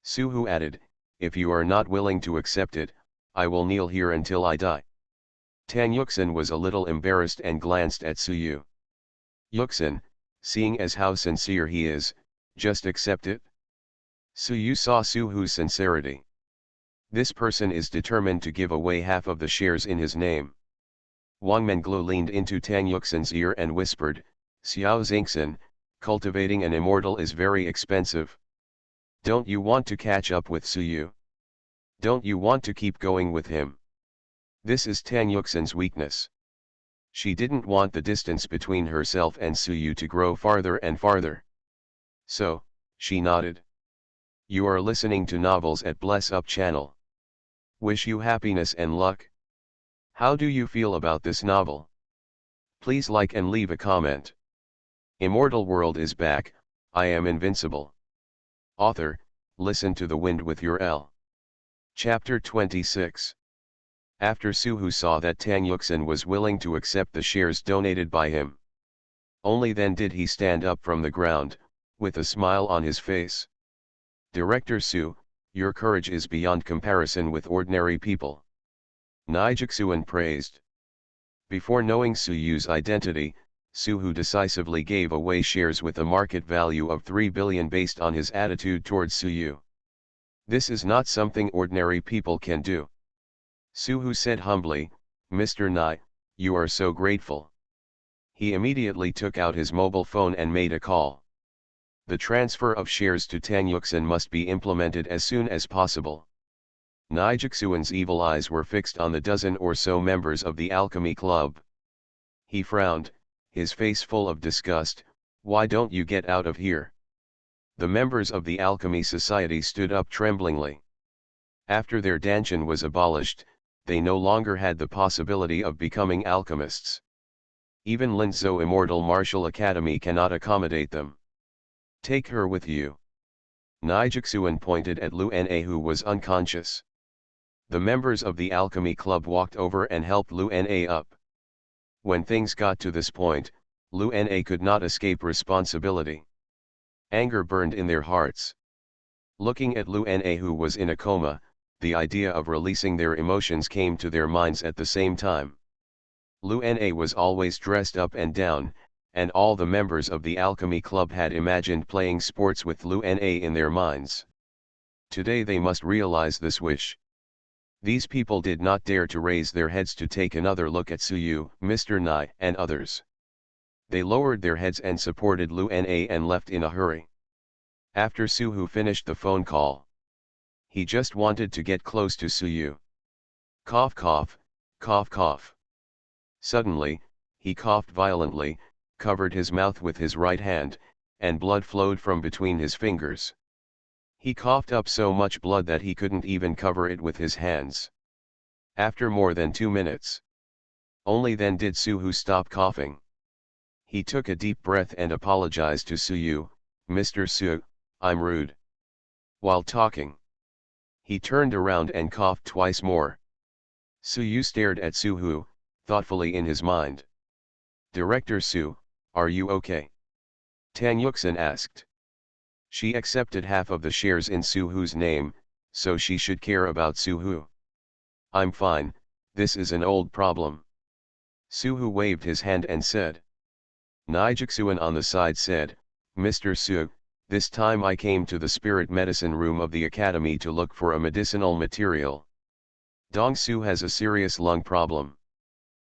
Speaker 1: Suhu added, if you are not willing to accept it, I will kneel here until I die. Tang Yuxin was a little embarrassed and glanced at Suyu. Yuxin, seeing as how sincere he is, just accept it? Suyu saw Suhu's sincerity. This person is determined to give away half of the shares in his name. Wang Menglu leaned into Tang Yuxin's ear and whispered, Xiao Xingxin, cultivating an immortal is very expensive. Don't you want to catch up with Suyu? Don't you want to keep going with him? This is Tang Yuxin's weakness. She didn't want the distance between herself and Suyu to grow farther and farther. So, she nodded. You are listening to novels at Bless Up channel. Wish you happiness and luck. How do you feel about this novel? Please like and leave a comment. Immortal World is back, I am invincible. Author, listen to the wind with your L. Chapter 26. After Suhu saw that Tang Yuxin was willing to accept the shares donated by him. Only then did he stand up from the ground, with a smile on his face. Director Su, your courage is beyond comparison with ordinary people. Nijixuan praised. Before knowing Su Yu's identity, Suhu decisively gave away shares with a market value of 3 billion based on his attitude towards Su Yu. This is not something ordinary people can do. Suhu said humbly, Mr. Nai, you are so grateful. He immediately took out his mobile phone and made a call. The transfer of shares to Tang Yuxin must be implemented as soon as possible. Nijixuan's evil eyes were fixed on the dozen or so members of the Alchemy Club. He frowned, his face full of disgust. Why don't you get out of here? The members of the Alchemy Society stood up tremblingly. After their danchan was abolished, they no longer had the possibility of becoming alchemists. Even Linzhou Immortal Martial Academy cannot accommodate them. Take her with you. Nijixuan pointed at Lu Na, who was unconscious. The members of the Alchemy Club walked over and helped Lu Na up. When things got to this point, Lu Na could not escape responsibility. Anger burned in their hearts. Looking at Lu Na, who was in a coma, the idea of releasing their emotions came to their minds at the same time. Lu Na was always dressed up and down, and all the members of the Alchemy Club had imagined playing sports with Lu Na in their minds. Today they must realize this wish. These people did not dare to raise their heads to take another look at Su Yu, Mr. Nai, and others. They lowered their heads and supported Lu Na and left in a hurry. After Suhu finished the phone call, he just wanted to get close to Su Yu. Cough cough, cough cough. Suddenly, he coughed violently, covered his mouth with his right hand, and blood flowed from between his fingers. He coughed up so much blood that he couldn't even cover it with his hands. After more than 2 minutes, only then did Suhu stop coughing. He took a deep breath and apologized to Su Yu, Mr. Su, I'm rude. While talking, he turned around and coughed twice more. Su Yu stared at Suhu, thoughtfully in his mind. Director Su, are you okay? Tang Yuxin asked. She accepted half of the shares in Suhu's name, so she should care about Suhu. I'm fine, this is an old problem. Suhu waved his hand and said. Nijixuan on the side said, Mr. Su, this time I came to the spirit medicine room of the academy to look for a medicinal material. Dong Su has a serious lung problem.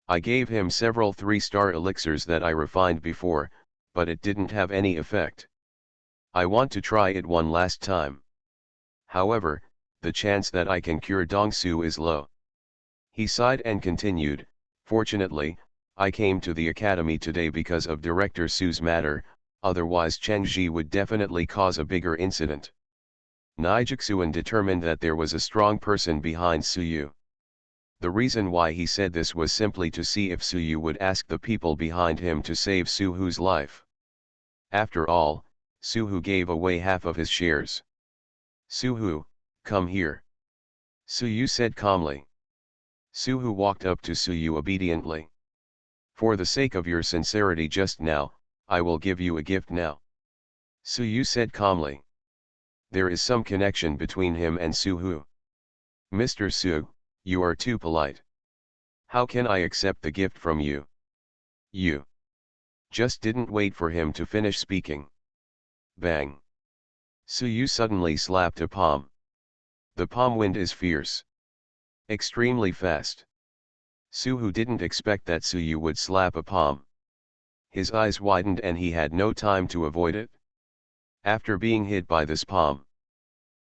Speaker 1: I gave him several 3-star elixirs that I refined before, but it didn't have any effect. I want to try it one last time. However, the chance that I can cure Dong Su is low. He sighed and continued, fortunately, I came to the academy today because of Director Su's matter, otherwise Cheng Ji would definitely cause a bigger incident. Nijixuan determined that there was a strong person behind Su Yu. The reason why he said this was simply to see if Su Yu would ask the people behind him to save Suhu's life. After all, Suhu gave away half of his shares. Suhu, come here. Su Yu said calmly. Suhu walked up to Su Yu obediently. For the sake of your sincerity just now, I will give you a gift now. Su Yu said calmly. There is some connection between him and Suhu. Mr. Su, you are too polite. How can I accept the gift from you? You just didn't wait for him to finish speaking. Bang. Su Yu suddenly slapped a palm. The palm wind is fierce. Extremely fast. Suhu didn't expect that Su Yu would slap a palm. His eyes widened and he had no time to avoid it. After being hit by this palm,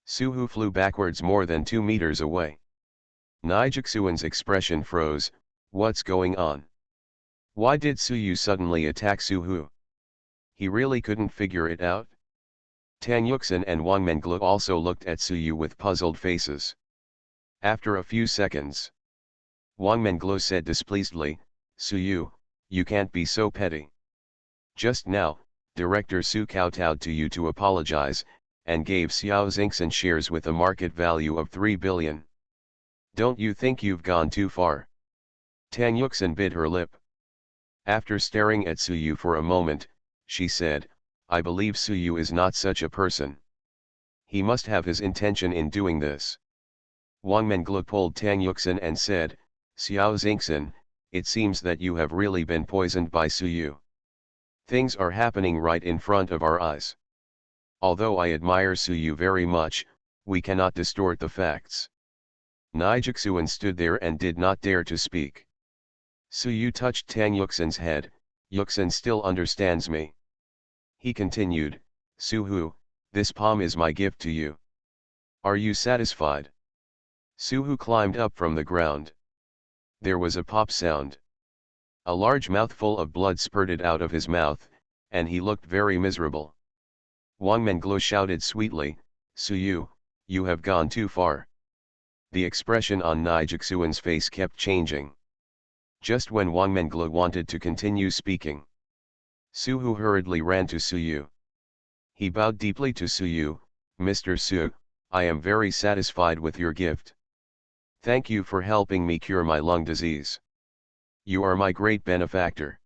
Speaker 1: Suhu flew backwards more than 2 meters away. Nijixuan's expression froze. What's going on? Why did Su Yu suddenly attack Suhu? He really couldn't figure it out. Tang Yuxin and Wang Menglu also looked at Su Yu with puzzled faces. After a few seconds, Wang Menglu said displeasedly, Su Yu, you can't be so petty. Just now, Director Su kowtowed to you to apologize, and gave Xiao Xingxin shares with a market value of 3 billion. Don't you think you've gone too far? Tang Yuxin bit her lip. After staring at Suyu for a moment, she said, I believe Suyu is not such a person. He must have his intention in doing this. Wang Menglu pulled Tang Yuxin and said, Xiao Xingxin, it seems that you have really been poisoned by Suyu. Things are happening right in front of our eyes. Although I admire Suyu very much, we cannot distort the facts. Nijixuan stood there and did not dare to speak. Suyu touched Tang Yuxin's head. Yuxin still understands me. He continued, Suhu, this palm is my gift to you. Are you satisfied? Suhu climbed up from the ground. There was a pop sound. A large mouthful of blood spurted out of his mouth, and he looked very miserable. Wang Menglu shouted sweetly, Suyu, you have gone too far. The expression on Nijixuan's face kept changing. Just when Wang Menglu wanted to continue speaking, Suhu hurriedly ran to Suyu. He bowed deeply to Suyu, Mr. Su, I am very satisfied with your gift. Thank you for helping me cure my lung disease. You are my great benefactor.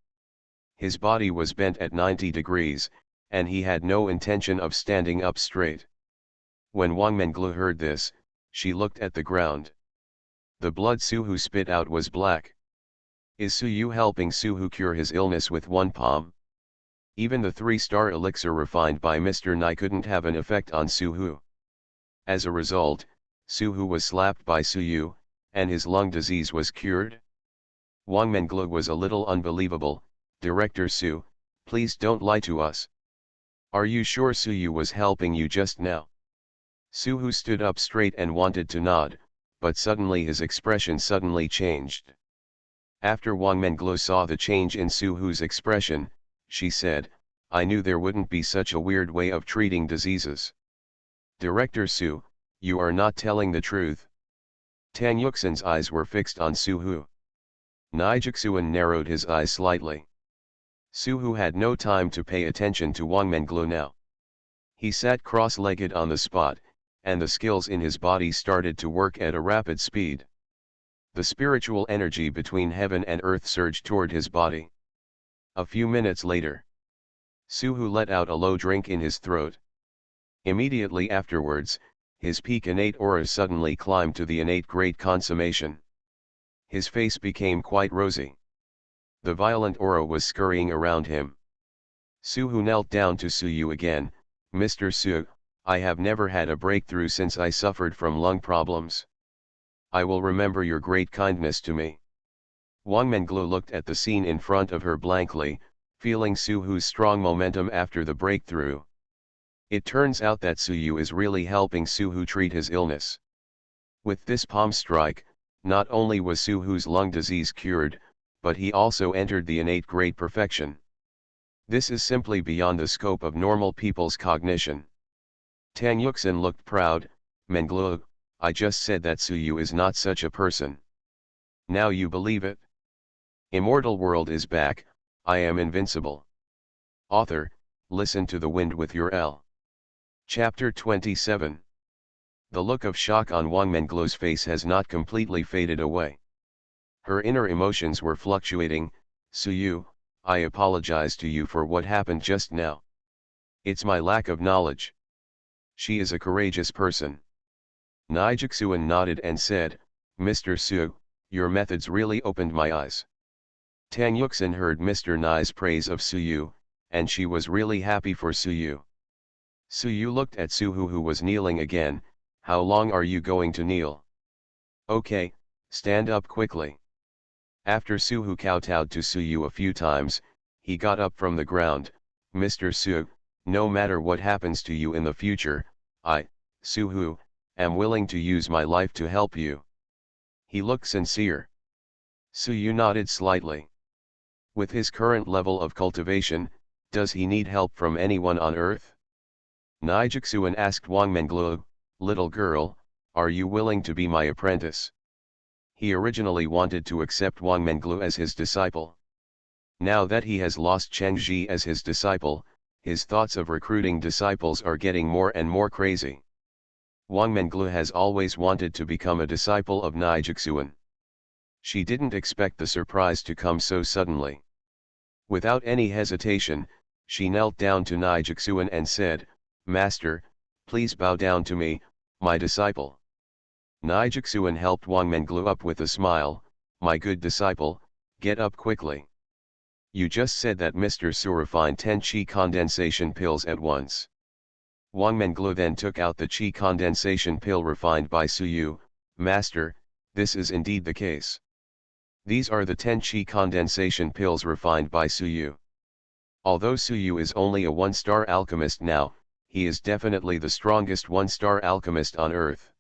Speaker 1: His body was bent at 90 degrees, and he had no intention of standing up straight. When Wang Menglu heard this, she looked at the ground. The blood Suhu spit out was black. Is Suyu helping Suhu cure his illness with one palm? Even the 3-star elixir refined by Mr. Nai couldn't have an effect on Suhu. As a result, Suhu was slapped by Suyu, and his lung disease was cured? Wang Menglu was a little unbelievable. Director Su, please don't lie to us. Are you sure Suyu was helping you just now? Suhu stood up straight and wanted to nod, but suddenly his expression suddenly changed. After Wang Menglu saw the change in Suhu's expression, she said, I knew there wouldn't be such a weird way of treating diseases. Director Su, you are not telling the truth. Tang Yuxin's eyes were fixed on Suhu. Nijixuan narrowed his eyes slightly. Suhu had no time to pay attention to Wang Menglu now. He sat cross-legged on the spot, and the skills in his body started to work at a rapid speed. The spiritual energy between heaven and earth surged toward his body. A few minutes later, Suhu let out a low drink in his throat. Immediately afterwards, his peak innate aura suddenly climbed to the innate great consummation. His face became quite rosy. The violent aura was scurrying around him. Suhu knelt down to Suyu again, Mr. Su, I have never had a breakthrough since I suffered from lung problems. I will remember your great kindness to me. Wang Menglu looked at the scene in front of her blankly, feeling Suhu's strong momentum after the breakthrough. It turns out that Suyu is really helping Suhu treat his illness. With this palm strike, not only was Suhu's lung disease cured, but he also entered the innate great perfection. This is simply beyond the scope of normal people's cognition. Tang Yuxin looked proud, Menglu, I just said that Suyu is not such a person. Now you believe it? Immortal world is back, I am invincible. Author, listen to the wind with your L. Chapter 27. The look of shock on Wang Menglu's face has not completely faded away. Her inner emotions were fluctuating. Suyu, I apologize to you for what happened just now. It's my lack of knowledge. She is a courageous person. Nijixuan nodded and said, Mr. Su, your methods really opened my eyes. Tang Yuxin heard Mr. Nai's praise of Suyu, and she was really happy for Suyu. Suyu looked at Suhu who was kneeling again. How long are you going to kneel? Okay, stand up quickly. After Suhu kowtowed to Suyu a few times, he got up from the ground. Mr. Su, no matter what happens to you in the future, I, Suhu, am willing to use my life to help you. He looked sincere. Suyu nodded slightly. With his current level of cultivation, does he need help from anyone on earth? Nijixuan asked Wang Menglu, little girl, are you willing to be my apprentice? He originally wanted to accept Wang Menglu as his disciple. Now that he has lost Cheng Ji as his disciple, his thoughts of recruiting disciples are getting more and more crazy. Wang Menglu has always wanted to become a disciple of Nijixuan. She didn't expect the surprise to come so suddenly. Without any hesitation, she knelt down to Nijixuan and said, "Master, please bow down to me, my disciple." Nijixuan helped Wang Menglu up with a smile, "My good disciple, get up quickly. You just said that Mr. Su refined 10 qi condensation pills at once." Wang Menglu then took out the qi condensation pill refined by Su Yu. "Master, this is indeed the case. These are the 10 qi condensation pills refined by Su Yu. Although Su Yu is only a one-star alchemist now, he is definitely the strongest one-star alchemist on earth."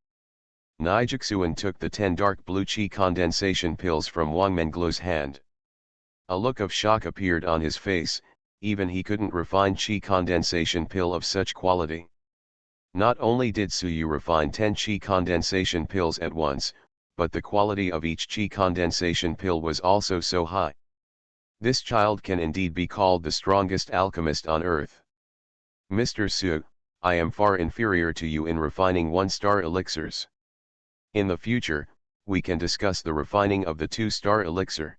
Speaker 1: Nijixuan took the 10 dark blue qi condensation pills from Wang Menglu's hand. A look of shock appeared on his face, even he couldn't refine qi condensation pill of such quality. Not only did Su Yu refine 10 qi condensation pills at once, but the quality of each qi condensation pill was also so high. This child can indeed be called the strongest alchemist on earth. "Mr. Su, I am far inferior to you in refining one-star elixirs. In the future, we can discuss the refining of the two-star elixir.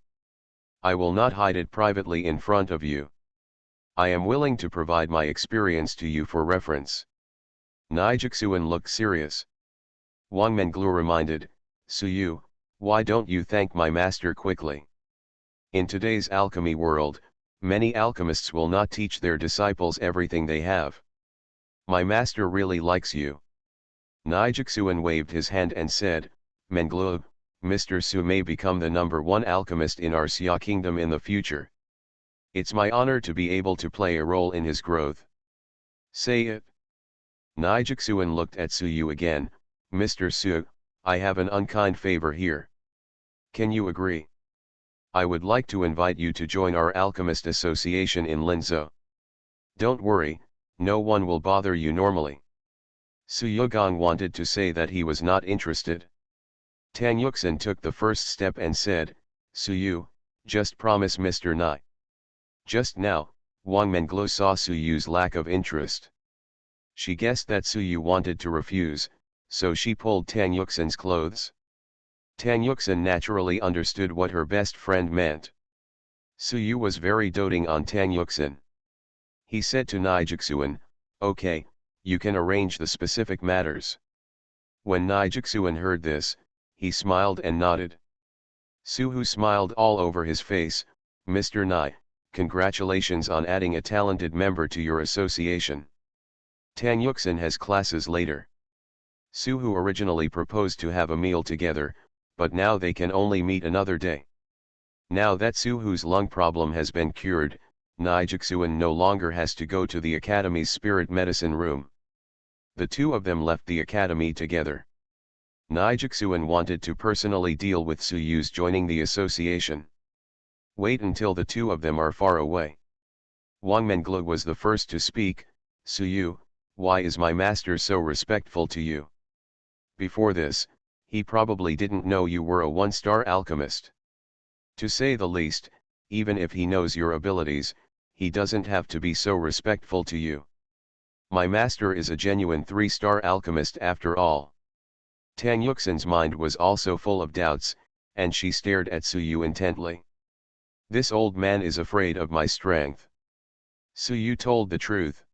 Speaker 1: I will not hide it privately in front of you. I am willing to provide my experience to you for reference." Nijixuan looked serious. Wang Menglu reminded, "Su Yu, why don't you thank my master quickly? In today's alchemy world, many alchemists will not teach their disciples everything they have. My master really likes you." Nijixuan waved his hand and said, "Menglu, Mr. Su may become the #1 alchemist in our Xia kingdom in the future. It's my honor to be able to play a role in his growth. Say it." Nijixuan looked at Su Yu again. "Mr. Su, I have an unkind favor here. Can you agree? I would like to invite you to join our alchemist association in Linzhou. Don't worry, no one will bother you normally." Su Yugong wanted to say that he was not interested. Tang Yuxin took the first step and said, "Su Yu, just promise Mr. Nai." Just now, Wang Menglu saw Su Yu's lack of interest. She guessed that Su Yu wanted to refuse, so she pulled Tang Yuxin's clothes. Tang Yuxin naturally understood what her best friend meant. Su Yu was very doting on Tang Yuxin. He said to Nijixuan, "Okay, you can arrange the specific matters." When Nijixuan heard this, he smiled and nodded. Su Hu smiled all over his face. "Mr. Nai, congratulations on adding a talented member to your association. Tang Yuxin has classes later." Su Hu originally proposed to have a meal together, but now they can only meet another day. Now that Su Hu's lung problem has been cured, Nijixuan no longer has to go to the academy's spirit medicine room. The two of them left the academy together. Nijixuan wanted to personally deal with Su Yu's joining the association. Wait until the two of them are far away. Wang Menglu was the first to speak. "Su Yu, why is my master so respectful to you? Before this, he probably didn't know you were a one-star alchemist. To say the least, even if he knows your abilities, he doesn't have to be so respectful to you. My master is a genuine 3-star alchemist after all." Tang Yuxin's mind was also full of doubts, and she stared at Su Yu intently. "This old man is afraid of my strength." Su Yu told the truth.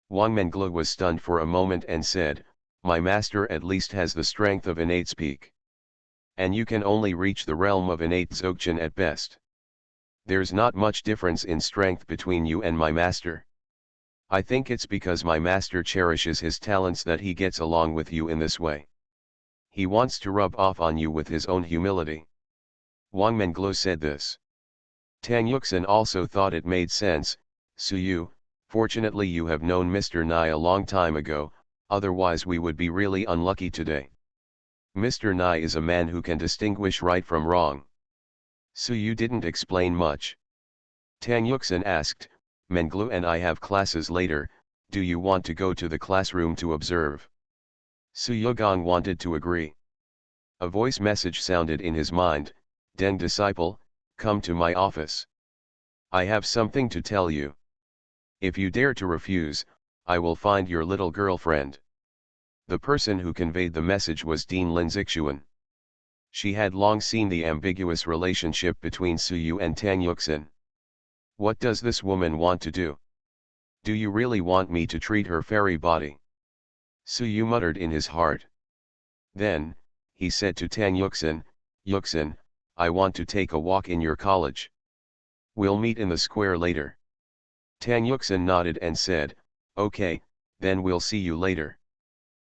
Speaker 1: Wang Menglu was stunned for a moment and said, "My master at least has the strength of an 8's peak. And you can only reach the realm of an 8 Dzogchen at best. There's not much difference in strength between you and my master. I think it's because my master cherishes his talents that he gets along with you in this way. He wants to rub off on you with his own humility." Wang Menglu said this. Tang Yuxin also thought it made sense. "Su Yu, fortunately you have known Mr. Nai a long time ago, otherwise we would be really unlucky today. Mr. Nai is a man who can distinguish right from wrong." Su Yu didn't explain much. Tang Yuxin asked, "Menglu and I have classes later, do you want to go to the classroom to observe?" Su Yugong wanted to agree. A voice message sounded in his mind, "Deng disciple, come to my office. I have something to tell you. If you dare to refuse, I will find your little girlfriend." The person who conveyed the message was Dean Lin Zixuan. She had long seen the ambiguous relationship between Suyu and Tang Yuxin. What does this woman want to do? Do you really want me to treat her fairy body? Suyu muttered in his heart. Then, he said to Tang Yuxin, Yuxin, I want to take a walk in your college. We'll meet in the square later. Tang Yuxin nodded and said, okay, then we'll see you later.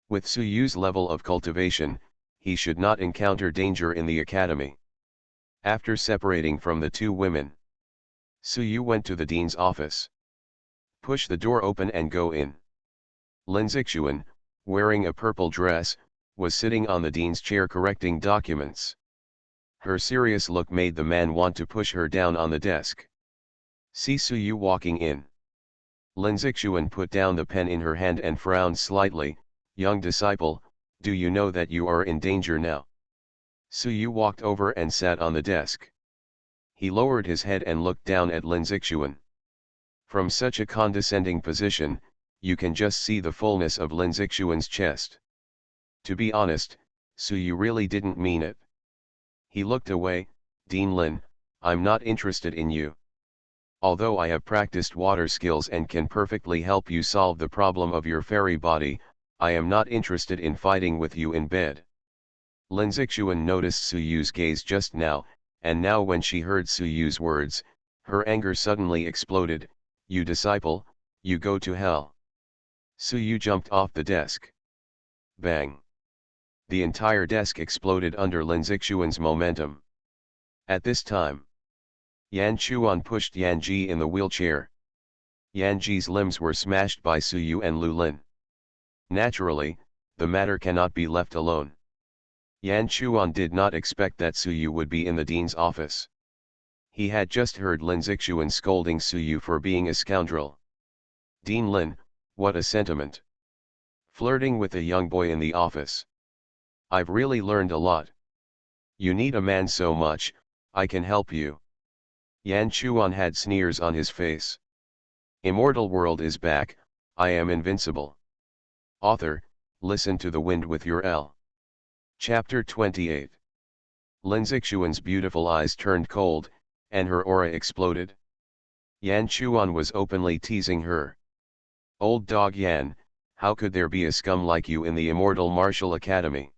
Speaker 1: With Suyu's level of cultivation, he should not encounter danger in the academy. After separating from the two women, Suyu went to the dean's office. Push the door open and go in. Lin Zixuan, wearing a purple dress, was sitting on the dean's chair correcting documents. Her serious look made the man want to push her down on the desk. See Suyu walking in. Lin Zixuan put down the pen in her hand and frowned slightly. Young disciple, do you know that you are in danger now? Suyu walked over and sat on the desk. He lowered his head and looked down at Lin Zixuan. From such a condescending position, you can just see the fullness of Lin Zixuan's chest. To be honest, Suyu really didn't mean it. He looked away. Dean Lin, I'm not interested in you. Although I have practiced water skills and can perfectly help you solve the problem of your fairy body, I am not interested in fighting with you in bed. Lin Zixuan noticed Suyu's gaze just now, and now when she heard Suyu's words, her anger suddenly exploded. You disciple, you go to hell. Suyu jumped off the desk. Bang! The entire desk exploded under Lin Zixuan's momentum. At this time, Yan Chuan pushed Yan Ji in the wheelchair. Yan Ji's limbs were smashed by Suyu and Lu Lin. Naturally, the matter cannot be left alone. Yan Chuan did not expect that Suyu would be in the dean's office. He had just heard Lin Zixuan scolding Suyu for being a scoundrel. Dean Lin, what a sentiment. Flirting with a young boy in the office. I've really learned a lot. You need a man so much, I can help you. Yan Chuan had sneers on his face. Immortal world is back, I am invincible. Author, listen to the wind with your L. Chapter 28. Lin Zixuan's beautiful eyes turned cold, and her aura exploded. Yan Chuan was openly teasing her. Old dog Yan, how could there be a scum like you in the Immortal Martial Academy?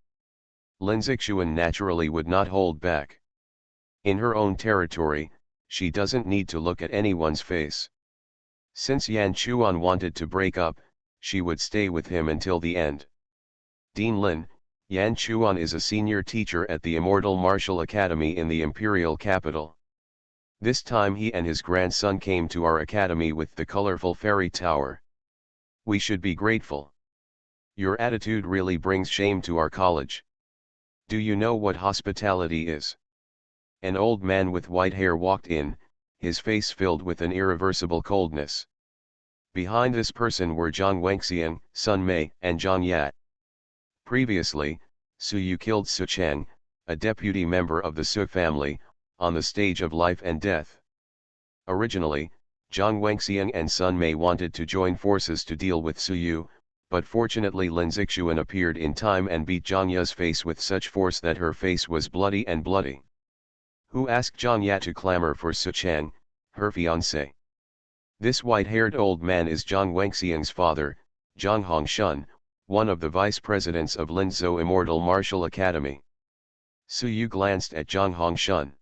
Speaker 1: Lin Zixuan naturally would not hold back. In her own territory, she doesn't need to look at anyone's face. Since Yan Chuan wanted to break up, she would stay with him until the end. Dean Lin, Yan Chuan is a senior teacher at the Immortal Martial Academy in the imperial capital. This time he and his grandson came to our academy with the colorful fairy tower. We should be grateful. Your attitude really brings shame to our college. Do you know what hospitality is? An old man with white hair walked in, his face filled with an irreversible coldness. Behind this person were Zhang Wangxiang, Sun Mei, and Zhang Yat. Previously, Suyu killed Su Chang, a deputy member of the Su family, on the stage of life and death. Originally, Zhang Wangxiang and Sun Mei wanted to join forces to deal with Suyu, but fortunately Lin Zixuan appeared in time and beat Zhang Ya's face with such force that her face was bloody and bloody. Who asked Zhang Ya to clamor for Su Chang, her fiancé? This white-haired old man is Zhang Wangxiang's father, Zhang Hongshun, one of the vice presidents of Linzhou Immortal Martial Academy. Suyu glanced at Zhang Hongshun.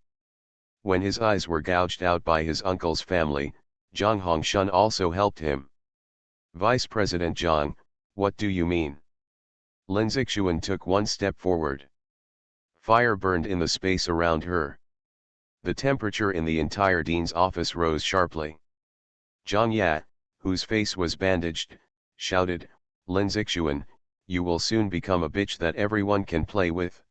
Speaker 1: When his eyes were gouged out by his uncle's family, Zhang Hongshun also helped him. Vice President Zhang, what do you mean? Lin Zixuan took one step forward. Fire burned in the space around her. The temperature in the entire dean's office rose sharply. Zhang Ya, whose face was bandaged, shouted, Lin Zixuan, you will soon become a bitch that everyone can play with.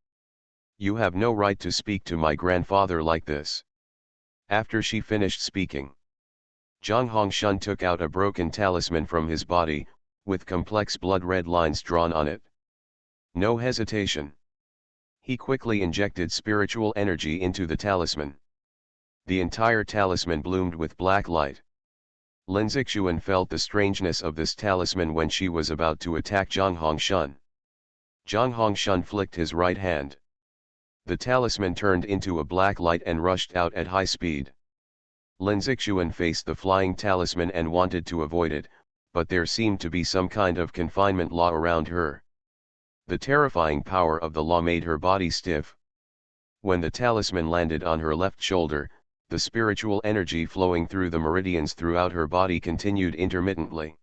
Speaker 1: You have no right to speak to my grandfather like this. After she finished speaking, Zhang Hongshun took out a broken talisman from his body, with complex blood-red lines drawn on it. No hesitation. He quickly injected spiritual energy into the talisman. The entire talisman bloomed with black light. Lin Zixuan felt the strangeness of this talisman when she was about to attack Zhang Hongshun. Zhang Hongshan flicked his right hand. The talisman turned into a black light and rushed out at high speed. Lin Zixuan faced the flying talisman and wanted to avoid it, but there seemed to be some kind of confinement law around her. The terrifying power of the law made her body stiff. When the talisman landed on her left shoulder, the spiritual energy flowing through the meridians throughout her body continued intermittently.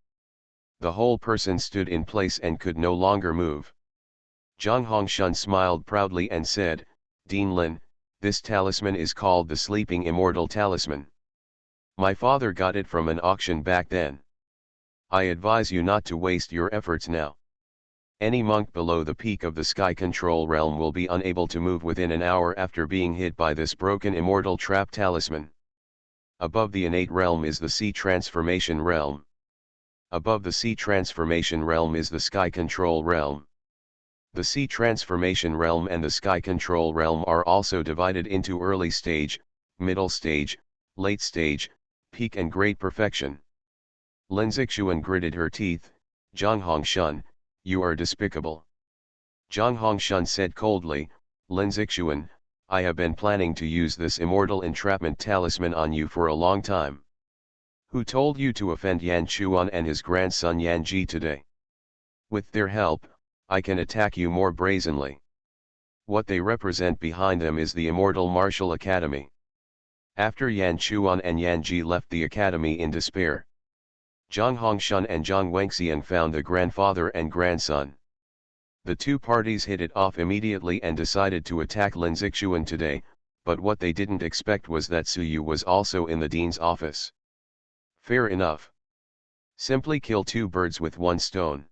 Speaker 1: The whole person stood in place and could no longer move. Zhang Hongshan smiled proudly and said, "Dean Lin, this talisman is called the Sleeping Immortal Talisman. My father got it from an auction back then. I advise you not to waste your efforts now. Any monk below the peak of the sky control realm will be unable to move within an hour after being hit by this broken immortal trap talisman. Above the innate realm is the sea transformation realm. Above the sea transformation realm is the sky control realm. The sea transformation realm and the sky control realm are also divided into early stage, middle stage, late stage, peak and great perfection." Lin Zixuan gritted her teeth. "Zhang Hongshan, you are despicable." Zhang Hongshan said coldly, "Lin Zixuan, I have been planning to use this immortal entrapment talisman on you for a long time. Who told you to offend Yan Chuan and his grandson Yan Ji today? With their help, I can attack you more brazenly. What they represent behind them is the Immortal Martial Academy." After Yan Chuan and Yan Ji left the academy in despair, Zhang Hongshan and Zhang Wengxian found the grandfather and grandson. The two parties hit it off immediately and decided to attack Lin Zixuan today, but what they didn't expect was that Su Yu was also in the dean's office. Fair enough. Simply kill two birds with one stone.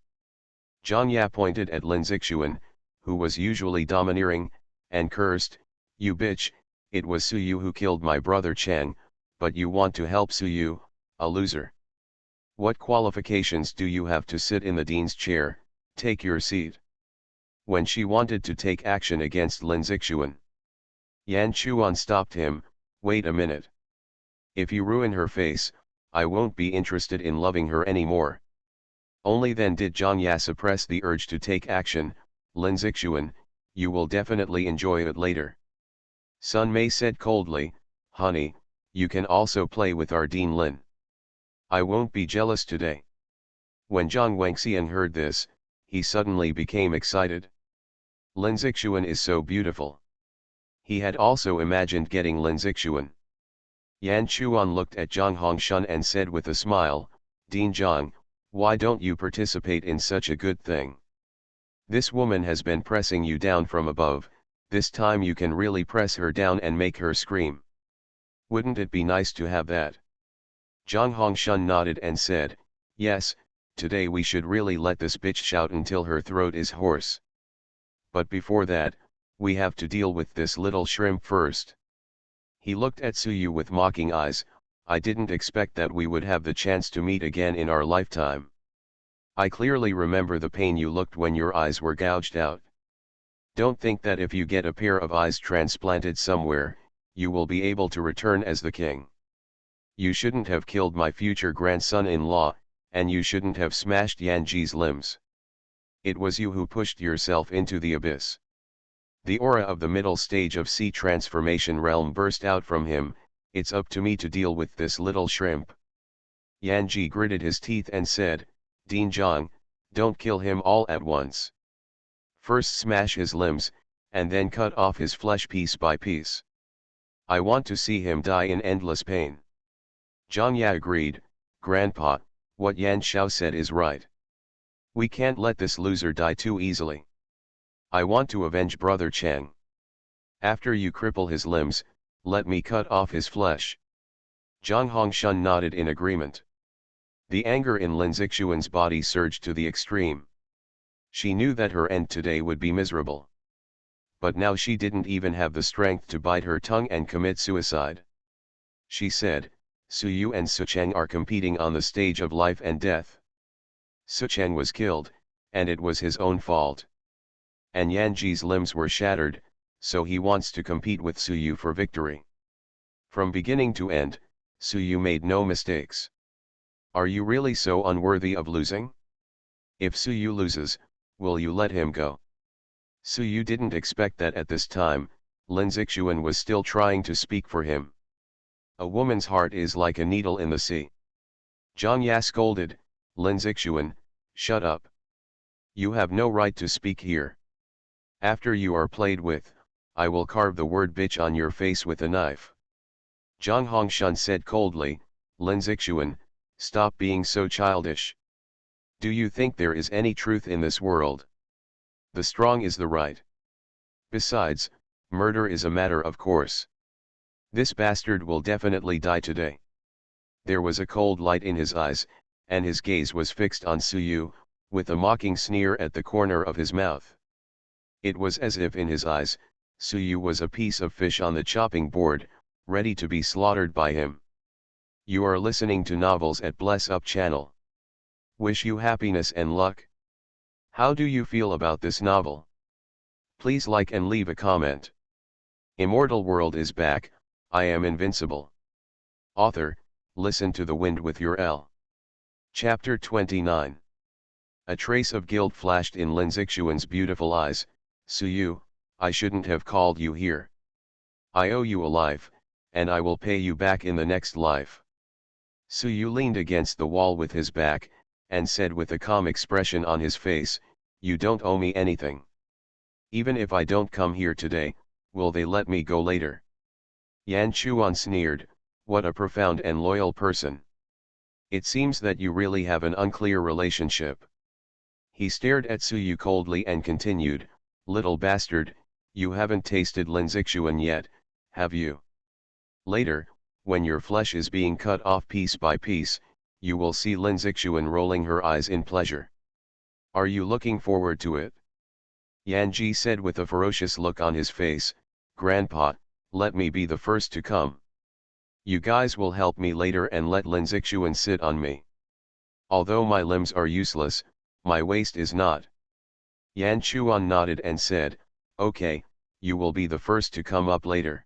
Speaker 1: Zhang Ya pointed at Lin Zixuan, who was usually domineering, and cursed, "You bitch, it was Su Yu who killed my brother Chang, but you want to help Su Yu, a loser. What qualifications do you have to sit in the dean's chair? Take your seat." When she wanted to take action against Lin Zixuan, Yan Chuan stopped him. "Wait a minute. If you ruin her face, I won't be interested in loving her anymore." Only then did Zhang Ya suppress the urge to take action. "Lin Zixuan, you will definitely enjoy it later." Sun Mei said coldly, "Honey, you can also play with our Dean Lin. I won't be jealous today." When Zhang Wengxian heard this, he suddenly became excited. Lin Zixuan is so beautiful. He had also imagined getting Lin Zixuan. Yan Chuan looked at Zhang Hongshan and said with a smile, "Dean Zhang, why don't you participate in such a good thing? This woman has been pressing you down from above, this time you can really press her down and make her scream. Wouldn't it be nice to have that?" Zhang Hongshan nodded and said, "Yes, today we should really let this bitch shout until her throat is hoarse. But before that, we have to deal with this little shrimp first." He looked at Su Yu with mocking eyes. "I didn't expect that we would have the chance to meet again in our lifetime. I clearly remember the pain you looked when your eyes were gouged out. Don't think that if you get a pair of eyes transplanted somewhere, you will be able to return as the king. You shouldn't have killed my future grandson-in-law, and you shouldn't have smashed Yan Ji's limbs. It was you who pushed yourself into the abyss." The aura of the middle stage of sea transformation realm burst out from him. "It's up to me to deal with this little shrimp." Yan Ji gritted his teeth and said, "Dean Zhang, don't kill him all at once. First smash his limbs, and then cut off his flesh piece by piece. I want to see him die in endless pain." Zhang Ya agreed, "Grandpa, what Yan Xiao said is right. We can't let this loser die too easily. I want to avenge Brother Chang. After you cripple his limbs, let me cut off his flesh." Zhang Hongshan nodded in agreement. The anger in Lin Zixuan's body surged to the extreme. She knew that her end today would be miserable. But now she didn't even have the strength to bite her tongue and commit suicide. She said, "Su Yu and Su Cheng are competing on the stage of life and death. Su Cheng was killed, and it was his own fault. And Yan Ji's limbs were shattered, so he wants to compete with Su Yu for victory. From beginning to end, Su Yu made no mistakes. Are you really so unworthy of losing? If Su Yu loses, will you let him go?" Suyu didn't expect that at this time, Lin Zixuan was still trying to speak for him. A woman's heart is like a needle in the sea. Zhang Ya scolded, Lin Zixuan, shut up. You have no right to speak here. After you are played with, I will carve the word bitch on your face with a knife. Zhang Hongshun said coldly, Lin Zixuan, stop being so childish. Do you think there is any truth in this world? The strong is the right. Besides, murder is a matter of course. This bastard will definitely die today. There was a cold light in his eyes, and his gaze was fixed on Suyu, with a mocking sneer at the corner of his mouth. It was as if in his eyes, Suyu was a piece of fish on the chopping board, ready to be slaughtered by him. You are listening to Novels at Bless Up channel. Wish you happiness and luck. How do you feel about this novel? Please like and leave a comment. Immortal world is back, I am invincible. Author, listen to the wind with your L. Chapter 29. A trace of guilt flashed in Lin Zixuan's beautiful eyes. Suyu, I shouldn't have called you here. I owe you a life, and I will pay you back in the next life. Suyu leaned against the wall with his back, and said with a calm expression on his face, you don't owe me anything. Even if I don't come here today, will they let me go later? Yan Chuan sneered, what a profound and loyal person. It seems that you really have an unclear relationship. He stared at Suyu coldly and continued, little bastard, you haven't tasted Lin Zixuan yet, have you? Later, when your flesh is being cut off piece by piece, you will see Lin Zixuan rolling her eyes in pleasure. Are you looking forward to it? Yan Ji said with a ferocious look on his face, Grandpa, let me be the first to come. You guys will help me later and let Lin Zixuan sit on me. Although my limbs are useless, my waist is not. Yan Chuan nodded and said, okay, you will be the first to come up later.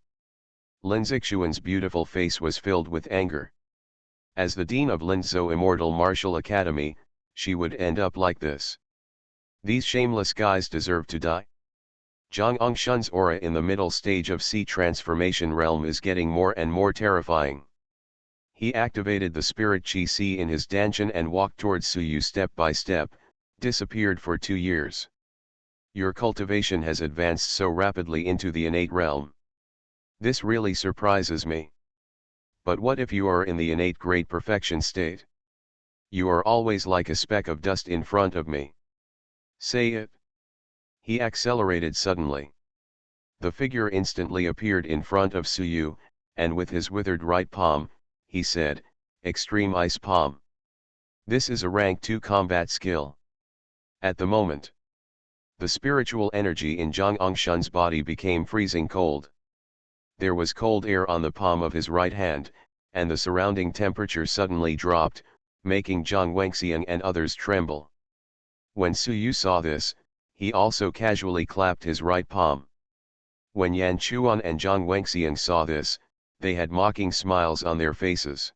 Speaker 1: Lin Zixuan's beautiful face was filled with anger. As the dean of Linzhou Immortal Martial Academy, she would end up like this. These shameless guys deserve to die. Zhang Hongshun's aura in the middle stage of Sea Transformation Realm is getting more and more terrifying. He activated the spirit Qi Si in his dantian and walked towards Suyu step by step, disappeared for 2 years. Your cultivation has advanced so rapidly into the innate realm. This really surprises me. But what if you are in the innate great perfection state? You are always like a speck of dust in front of me. Say it. He accelerated suddenly. The figure instantly appeared in front of Suyu, and with his withered right palm, he said, Extreme Ice Palm. This is a rank 2 combat skill. At the moment, the spiritual energy in Zhang Hongshun's body became freezing cold. There was cold air on the palm of his right hand, and the surrounding temperature suddenly dropped, making Zhang Wenxiang and others tremble. When Suyu saw this, he also casually clapped his right palm. When Yan Chuan and Zhang Wenxiang saw this, they had mocking smiles on their faces.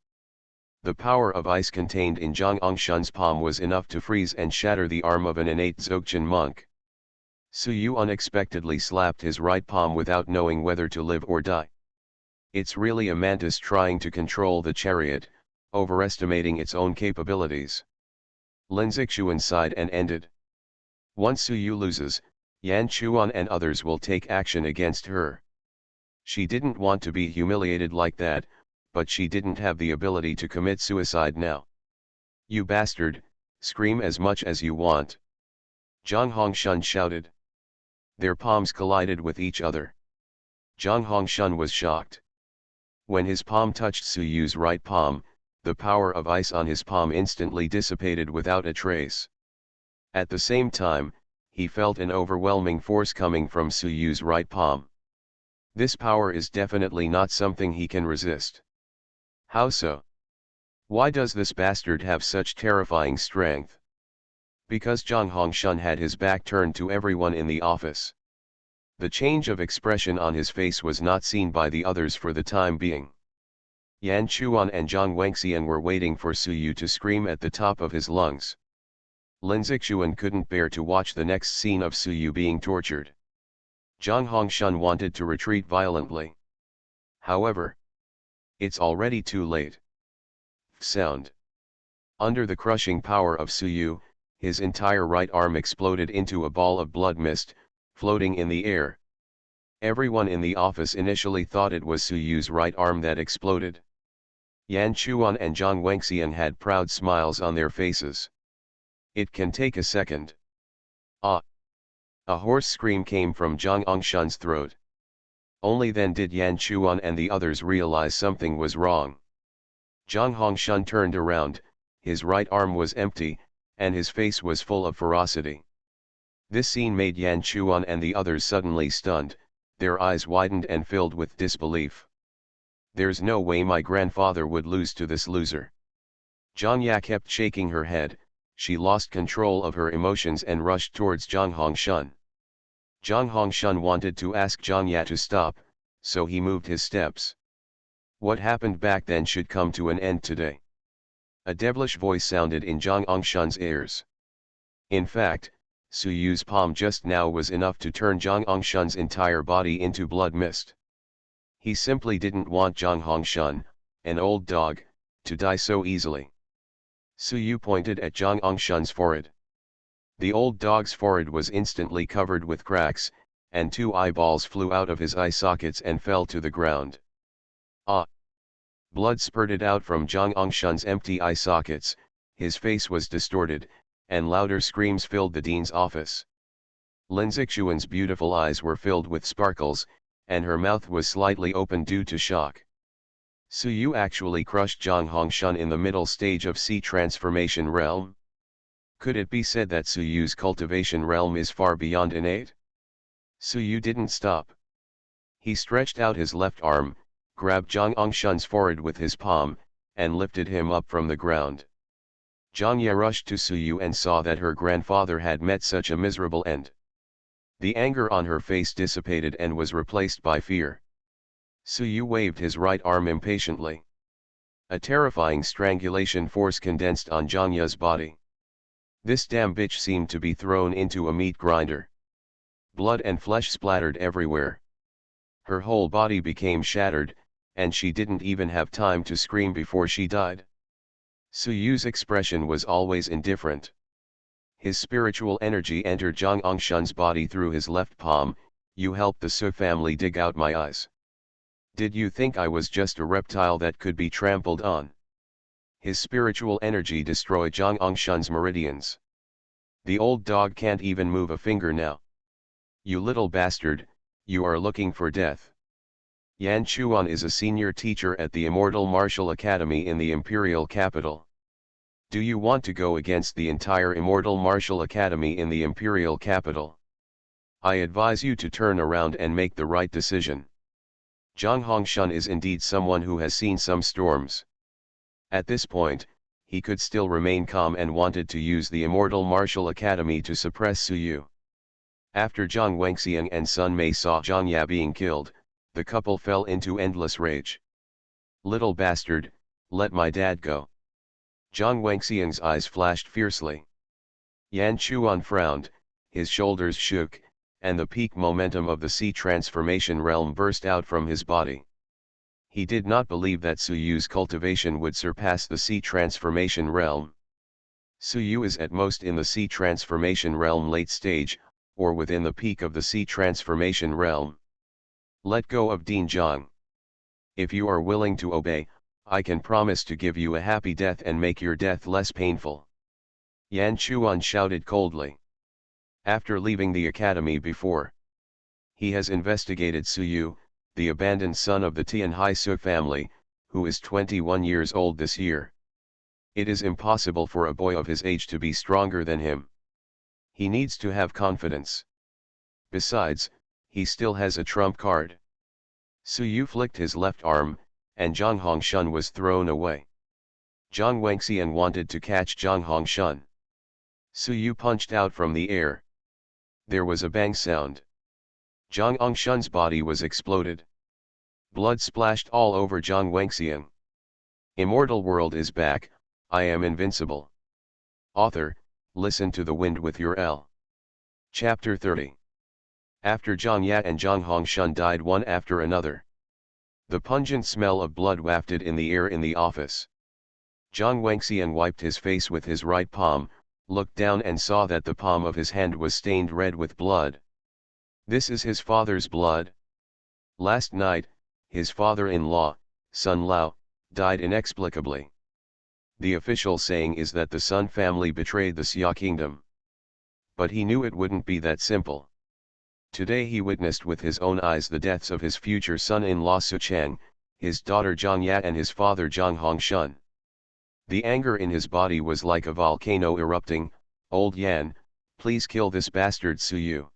Speaker 1: The power of ice contained in Zhang Hongshun's palm was enough to freeze and shatter the arm of an innate Dzogchen monk. Suyu unexpectedly slapped his right palm without knowing whether to live or die. It's really a mantis trying to control the chariot, overestimating its own capabilities. Lin Zixuan sighed and ended. Once Suyu loses, Yan Chuan and others will take action against her. She didn't want to be humiliated like that, but she didn't have the ability to commit suicide now. You bastard, scream as much as you want. Zhang Hongshun shouted. Their palms collided with each other. Zhang Hongshun was shocked. When his palm touched Suyu's right palm, the power of ice on his palm instantly dissipated without a trace. At the same time, he felt an overwhelming force coming from Suyu's right palm. This power is definitely not something he can resist. How so? Why does this bastard have such terrifying strength? Because Zhang Hongshun had his back turned to everyone in the office. The change of expression on his face was not seen by the others for the time being. Yan Chuan and Zhang Wenxian were waiting for Suyu to scream at the top of his lungs. Lin Zixuan couldn't bear to watch the next scene of Suyu being tortured. Zhang Hongshun wanted to retreat violently. However, it's already too late. Sound. Under the crushing power of Suyu, his entire right arm exploded into a ball of blood mist, floating in the air. Everyone in the office initially thought it was Suyu's right arm that exploded. Yan Chuan and Zhang Wenxian had proud smiles on their faces. It can take a second. Ah! A hoarse scream came from Zhang Angshan's throat. Only then did Yan Chuan and the others realize something was wrong. Zhang Hongshan turned around, his right arm was empty, and his face was full of ferocity. This scene made Yan Chuan and the others suddenly stunned, their eyes widened and filled with disbelief. There's no way my grandfather would lose to this loser. Zhang Ya kept shaking her head, she lost control of her emotions and rushed towards Zhang Hongshun. Zhang Hongshun wanted to ask Zhang Ya to stop, so he moved his steps. What happened back then should come to an end today. A devilish voice sounded in Zhang Angshan's ears. In fact, Suyu's palm just now was enough to turn Zhang Angshan's entire body into blood mist. He simply didn't want Zhang Hongshun, an old dog, to die so easily. Suyu pointed at Zhang Angshan's forehead. The old dog's forehead was instantly covered with cracks, and 2 eyeballs flew out of his eye sockets and fell to the ground. Ah! Blood spurted out from Zhang Angshan's empty eye sockets, his face was distorted, and louder screams filled the dean's office. Lin Zixuan's beautiful eyes were filled with sparkles, and her mouth was slightly open due to shock. Suyu actually crushed Zhang Hongshun in the middle stage of Sea Transformation Realm? Could it be said that Suyu's cultivation realm is far beyond innate? Suyu didn't stop. He stretched out his left arm, grabbed Zhang Angshan's forehead with his palm, and lifted him up from the ground. Zhang Ya rushed to Suyu and saw that her grandfather had met such a miserable end. The anger on her face dissipated and was replaced by fear. Suyu waved his right arm impatiently. A terrifying strangulation force condensed on Zhang Ya's body. This damn bitch seemed to be thrown into a meat grinder. Blood and flesh splattered everywhere. Her whole body became shattered, and she didn't even have time to scream before she died. Suyu's expression was always indifferent. His spiritual energy entered Zhang Angshan's body through his left palm. You helped the Su family dig out my eyes. Did you think I was just a reptile that could be trampled on? His spiritual energy destroyed Zhang Angshan's meridians. The old dog can't even move a finger now. You little bastard, you are looking for death. Yan Chuan is a senior teacher at the Immortal Martial Academy in the Imperial Capital. Do you want to go against the entire Immortal Martial Academy in the Imperial Capital? I advise you to turn around and make the right decision. Zhang Hongshun is indeed someone who has seen some storms. At this point, he could still remain calm and wanted to use the Immortal Martial Academy to suppress Suyu. After Zhang Wenxian and Sun Mei saw Zhang Ya being killed, the couple fell into endless rage. Little bastard, let my dad go. Zhang Wenxian's eyes flashed fiercely. Yan Chuan frowned, his shoulders shook, and the peak momentum of the Sea Transformation Realm burst out from his body. He did not believe that Suyu's cultivation would surpass the Sea Transformation Realm. Suyu is at most in the Sea Transformation Realm late stage, or within the peak of the Sea Transformation Realm. Let go of Dean Zhang. If you are willing to obey, I can promise to give you a happy death and make your death less painful. Yan Chuan shouted coldly. After leaving the academy before, he has investigated Suyu, the abandoned son of the Tianhai Su family, who is 21 years old this year. It is impossible for a boy of his age to be stronger than him. He needs to have confidence. Besides, he still has a trump card. Suyu flicked his left arm, and Zhang Hongshun was thrown away. Zhang Wenxian wanted to catch Zhang Hongshun. Suyu punched out from the air. There was a bang sound. Zhang Hongshun's body was exploded. Blood splashed all over Zhang Wenxian. Immortal World is back, I am invincible. Author, listen to the wind with your L. Chapter 30. After Zhang Ya and Zhang Hongshun died one after another. The pungent smell of blood wafted in the air in the office. Zhang Wangxian wiped his face with his right palm, looked down and saw that the palm of his hand was stained red with blood. This is his father's blood. Last night, his father-in-law, Sun Lao, died inexplicably. The official saying is that the Sun family betrayed the Xia kingdom. But he knew it wouldn't be that simple. Today he witnessed with his own eyes the deaths of his future son-in-law Su Chang, his daughter Zhang Ya and his father Zhang Hongshun. The anger in his body was like a volcano erupting. Old Yan, please kill this bastard Su Yu.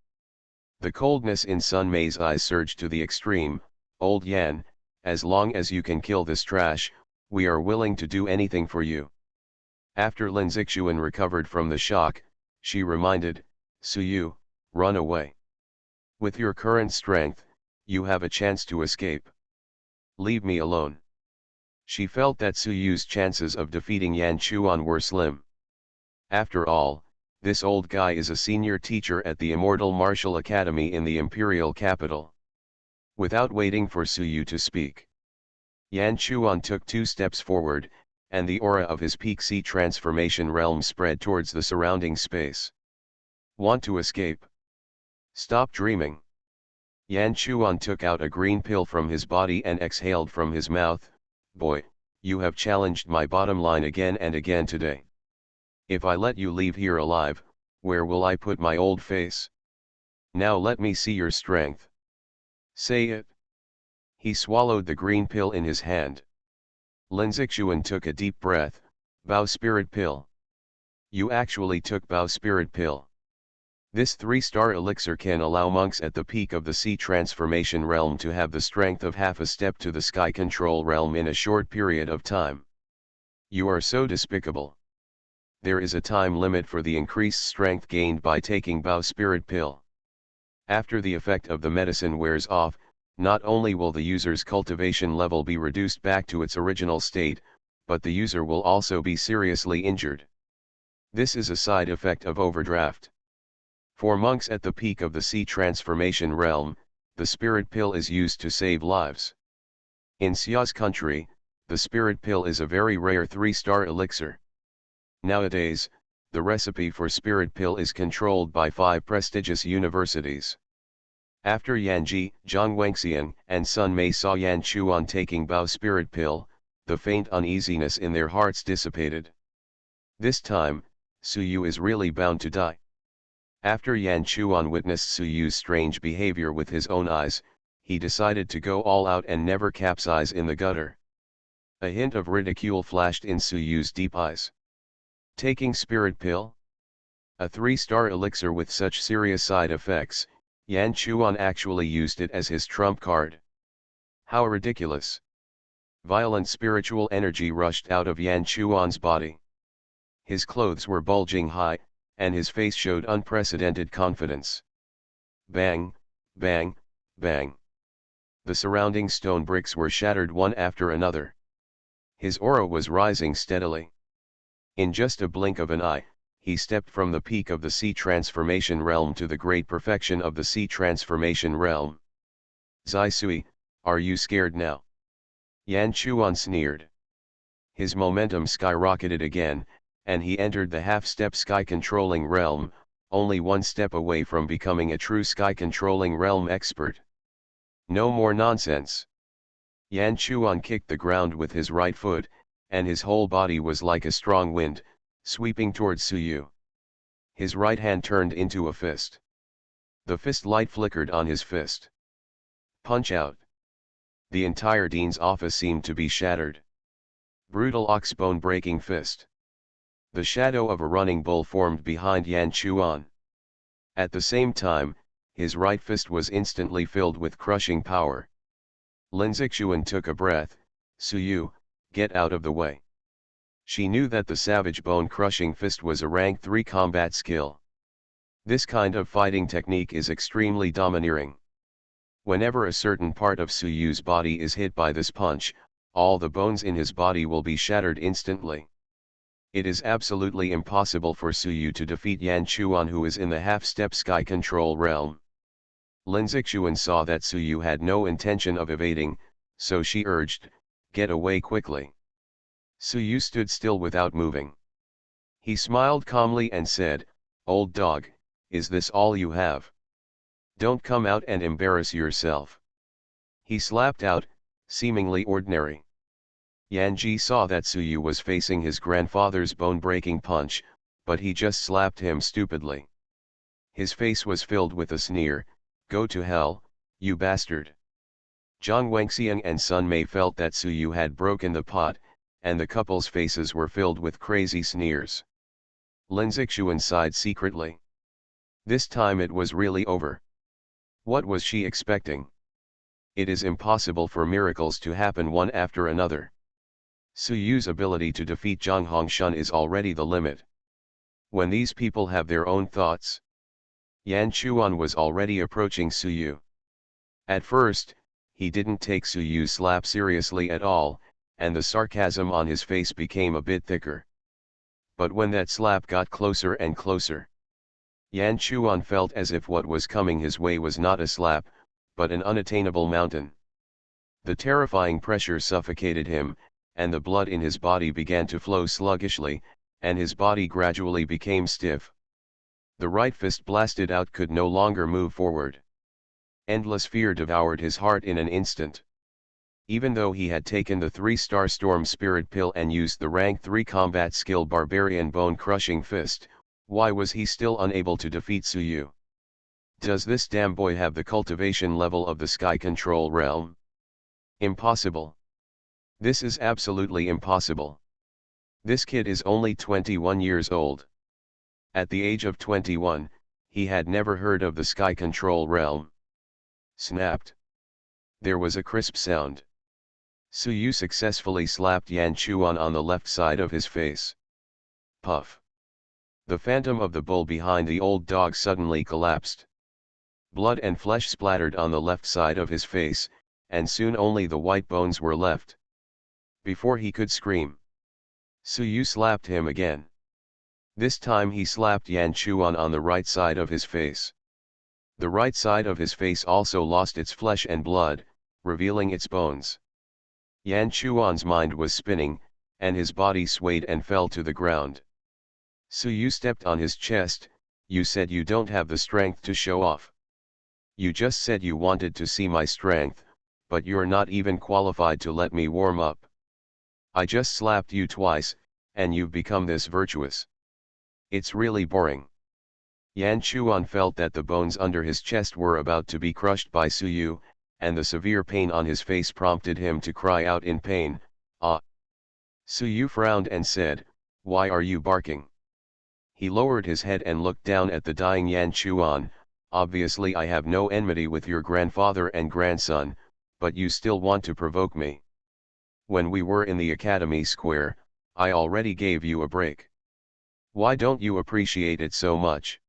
Speaker 1: The coldness in Sun Mei's eyes surged to the extreme. Old Yan, as long as you can kill this trash, we are willing to do anything for you. After Lin Zixuan recovered from the shock, she reminded, Su Yu, run away. With your current strength, you have a chance to escape. Leave me alone. She felt that Su Yu's chances of defeating Yan Chuan were slim. After all, this old guy is a senior teacher at the Immortal Martial Academy in the imperial capital. Without waiting for Su Yu to speak, Yan Chuan took 2 steps forward, and the aura of his peak sea transformation realm spread towards the surrounding space. Want to escape? Stop dreaming. Yan Chuan took out a green pill from his body and exhaled from his mouth. Boy, you have challenged my bottom line again and again today. If I let you leave here alive, where will I put my old face? Now let me see your strength. Say it. He swallowed the green pill in his hand. Lin Zixuan took a deep breath. Bao Spirit Pill. You actually took Bao Spirit Pill. This 3-star elixir can allow monks at the peak of the sea transformation realm to have the strength of half a step to the sky control realm in a short period of time. You are so despicable. There is a time limit for the increased strength gained by taking Bao Spirit Pill. After the effect of the medicine wears off, not only will the user's cultivation level be reduced back to its original state, but the user will also be seriously injured. This is a side effect of overdraft. For monks at the peak of the sea transformation realm, the spirit pill is used to save lives. In Xia's country, the spirit pill is a very rare 3-star elixir. Nowadays, the recipe for spirit pill is controlled by 5 prestigious universities. After Yanji, Zhang Wangxian, and Sun Mei saw Yan Chuan taking Bao Spirit Pill, the faint uneasiness in their hearts dissipated. This time, Su Yu is really bound to die. After Yan Chuan witnessed Su Yu's strange behavior with his own eyes, he decided to go all out and never capsize in the gutter. A hint of ridicule flashed in Su Yu's deep eyes. Taking Spirit Pill? A 3-star elixir with such serious side effects, Yan Chuan actually used it as his trump card. How ridiculous! Violent spiritual energy rushed out of Yan Chuan's body. His clothes were bulging high, and his face showed unprecedented confidence. Bang, bang, bang. The surrounding stone bricks were shattered one after another. His aura was rising steadily. In just a blink of an eye, he stepped from the peak of the sea transformation realm to the great perfection of the sea transformation realm. Zai Sui, are you scared now? Yan Chuan sneered. His momentum skyrocketed again, and he entered the half-step sky-controlling realm, only 1 step away from becoming a true sky-controlling realm expert. No more nonsense. Yan Chuan kicked the ground with his right foot, and his whole body was like a strong wind, sweeping towards Su Yu. His right hand turned into a fist. The fist light flickered on his fist. Punch out. The entire dean's office seemed to be shattered. Brutal oxbone-breaking fist. The shadow of a running bull formed behind Yan Chuan. At the same time, his right fist was instantly filled with crushing power. Lin Zixuan took a breath. Su Yu, get out of the way. She knew that the savage bone-crushing fist was a rank 3 combat skill. This kind of fighting technique is extremely domineering. Whenever a certain part of Su Yu's body is hit by this punch, all the bones in his body will be shattered instantly. It is absolutely impossible for Su Yu to defeat Yan Chuan, who is in the half-step sky control realm. Lin Zixuan saw that Su Yu had no intention of evading, so she urged, "Get away quickly." Su Yu stood still without moving. He smiled calmly and said, "Old dog, is this all you have? Don't come out and embarrass yourself." He slapped out, seemingly ordinary. Yan Ji saw that Su Yu was facing his grandfather's bone-breaking punch, but he just slapped him stupidly. His face was filled with a sneer, "Go to hell, you bastard." Zhang Wenxiang and Sun Mei felt that Su Yu had broken the pot, and the couple's faces were filled with crazy sneers. Lin Zixuan sighed secretly. This time it was really over. What was she expecting? It is impossible for miracles to happen one after another. Su Yu's ability to defeat Zhang Hongshun is already the limit. When these people have their own thoughts. Yan Chuan was already approaching Su Yu. At first, he didn't take Su Yu's slap seriously at all, and the sarcasm on his face became a bit thicker. But when that slap got closer and closer, Yan Chuan felt as if what was coming his way was not a slap, but an unattainable mountain. The terrifying pressure suffocated him, and the blood in his body began to flow sluggishly, and his body gradually became stiff. The right fist blasted out could no longer move forward. Endless fear devoured his heart in an instant. Even though he had taken the 3-star Storm Spirit Pill and used the rank 3 combat skill Barbarian Bone-Crushing Fist, why was he still unable to defeat Su Yu? Does this damn boy have the cultivation level of the Sky Control Realm? Impossible. This is absolutely impossible. This kid is only 21 years old. At the age of 21, he had never heard of the Sky Control Realm. Snapped. There was a crisp sound. Su Yu successfully slapped Yan Chuan on the left side of his face. Puff. The phantom of the bull behind the old dog suddenly collapsed. Blood and flesh splattered on the left side of his face, and soon only the white bones were left. Before he could scream, Su Yu slapped him again. This time he slapped Yan Chuan on the right side of his face. The right side of his face also lost its flesh and blood, revealing its bones. Yan Chuan's mind was spinning, and his body swayed and fell to the ground. Su Yu stepped on his chest. "You said you don't have the strength to show off. You just said you wanted to see my strength, but you're not even qualified to let me warm up. I just slapped you twice, and you've become this virtuous. It's really boring." Yan Chuan felt that the bones under his chest were about to be crushed by Su Yu, and the severe pain on his face prompted him to cry out in pain, "Ah!" Su Yu frowned and said, "Why are you barking?" He lowered his head and looked down at the dying Yan Chuan. "Obviously I have no enmity with your grandfather and grandson, but you still want to provoke me. When we were in the Academy Square, I already gave you a break. Why don't you appreciate it so much?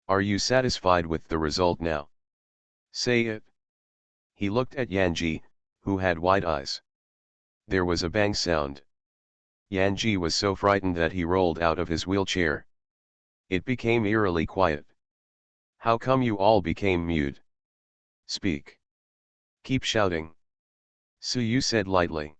Speaker 1: Are you satisfied with the result now? Say it." He looked at Yanji, who had wide eyes. There was a bang sound. Yanji was so frightened that he rolled out of his wheelchair. It became eerily quiet. "How come you all became mute? Speak. Keep shouting," Su Yu said lightly.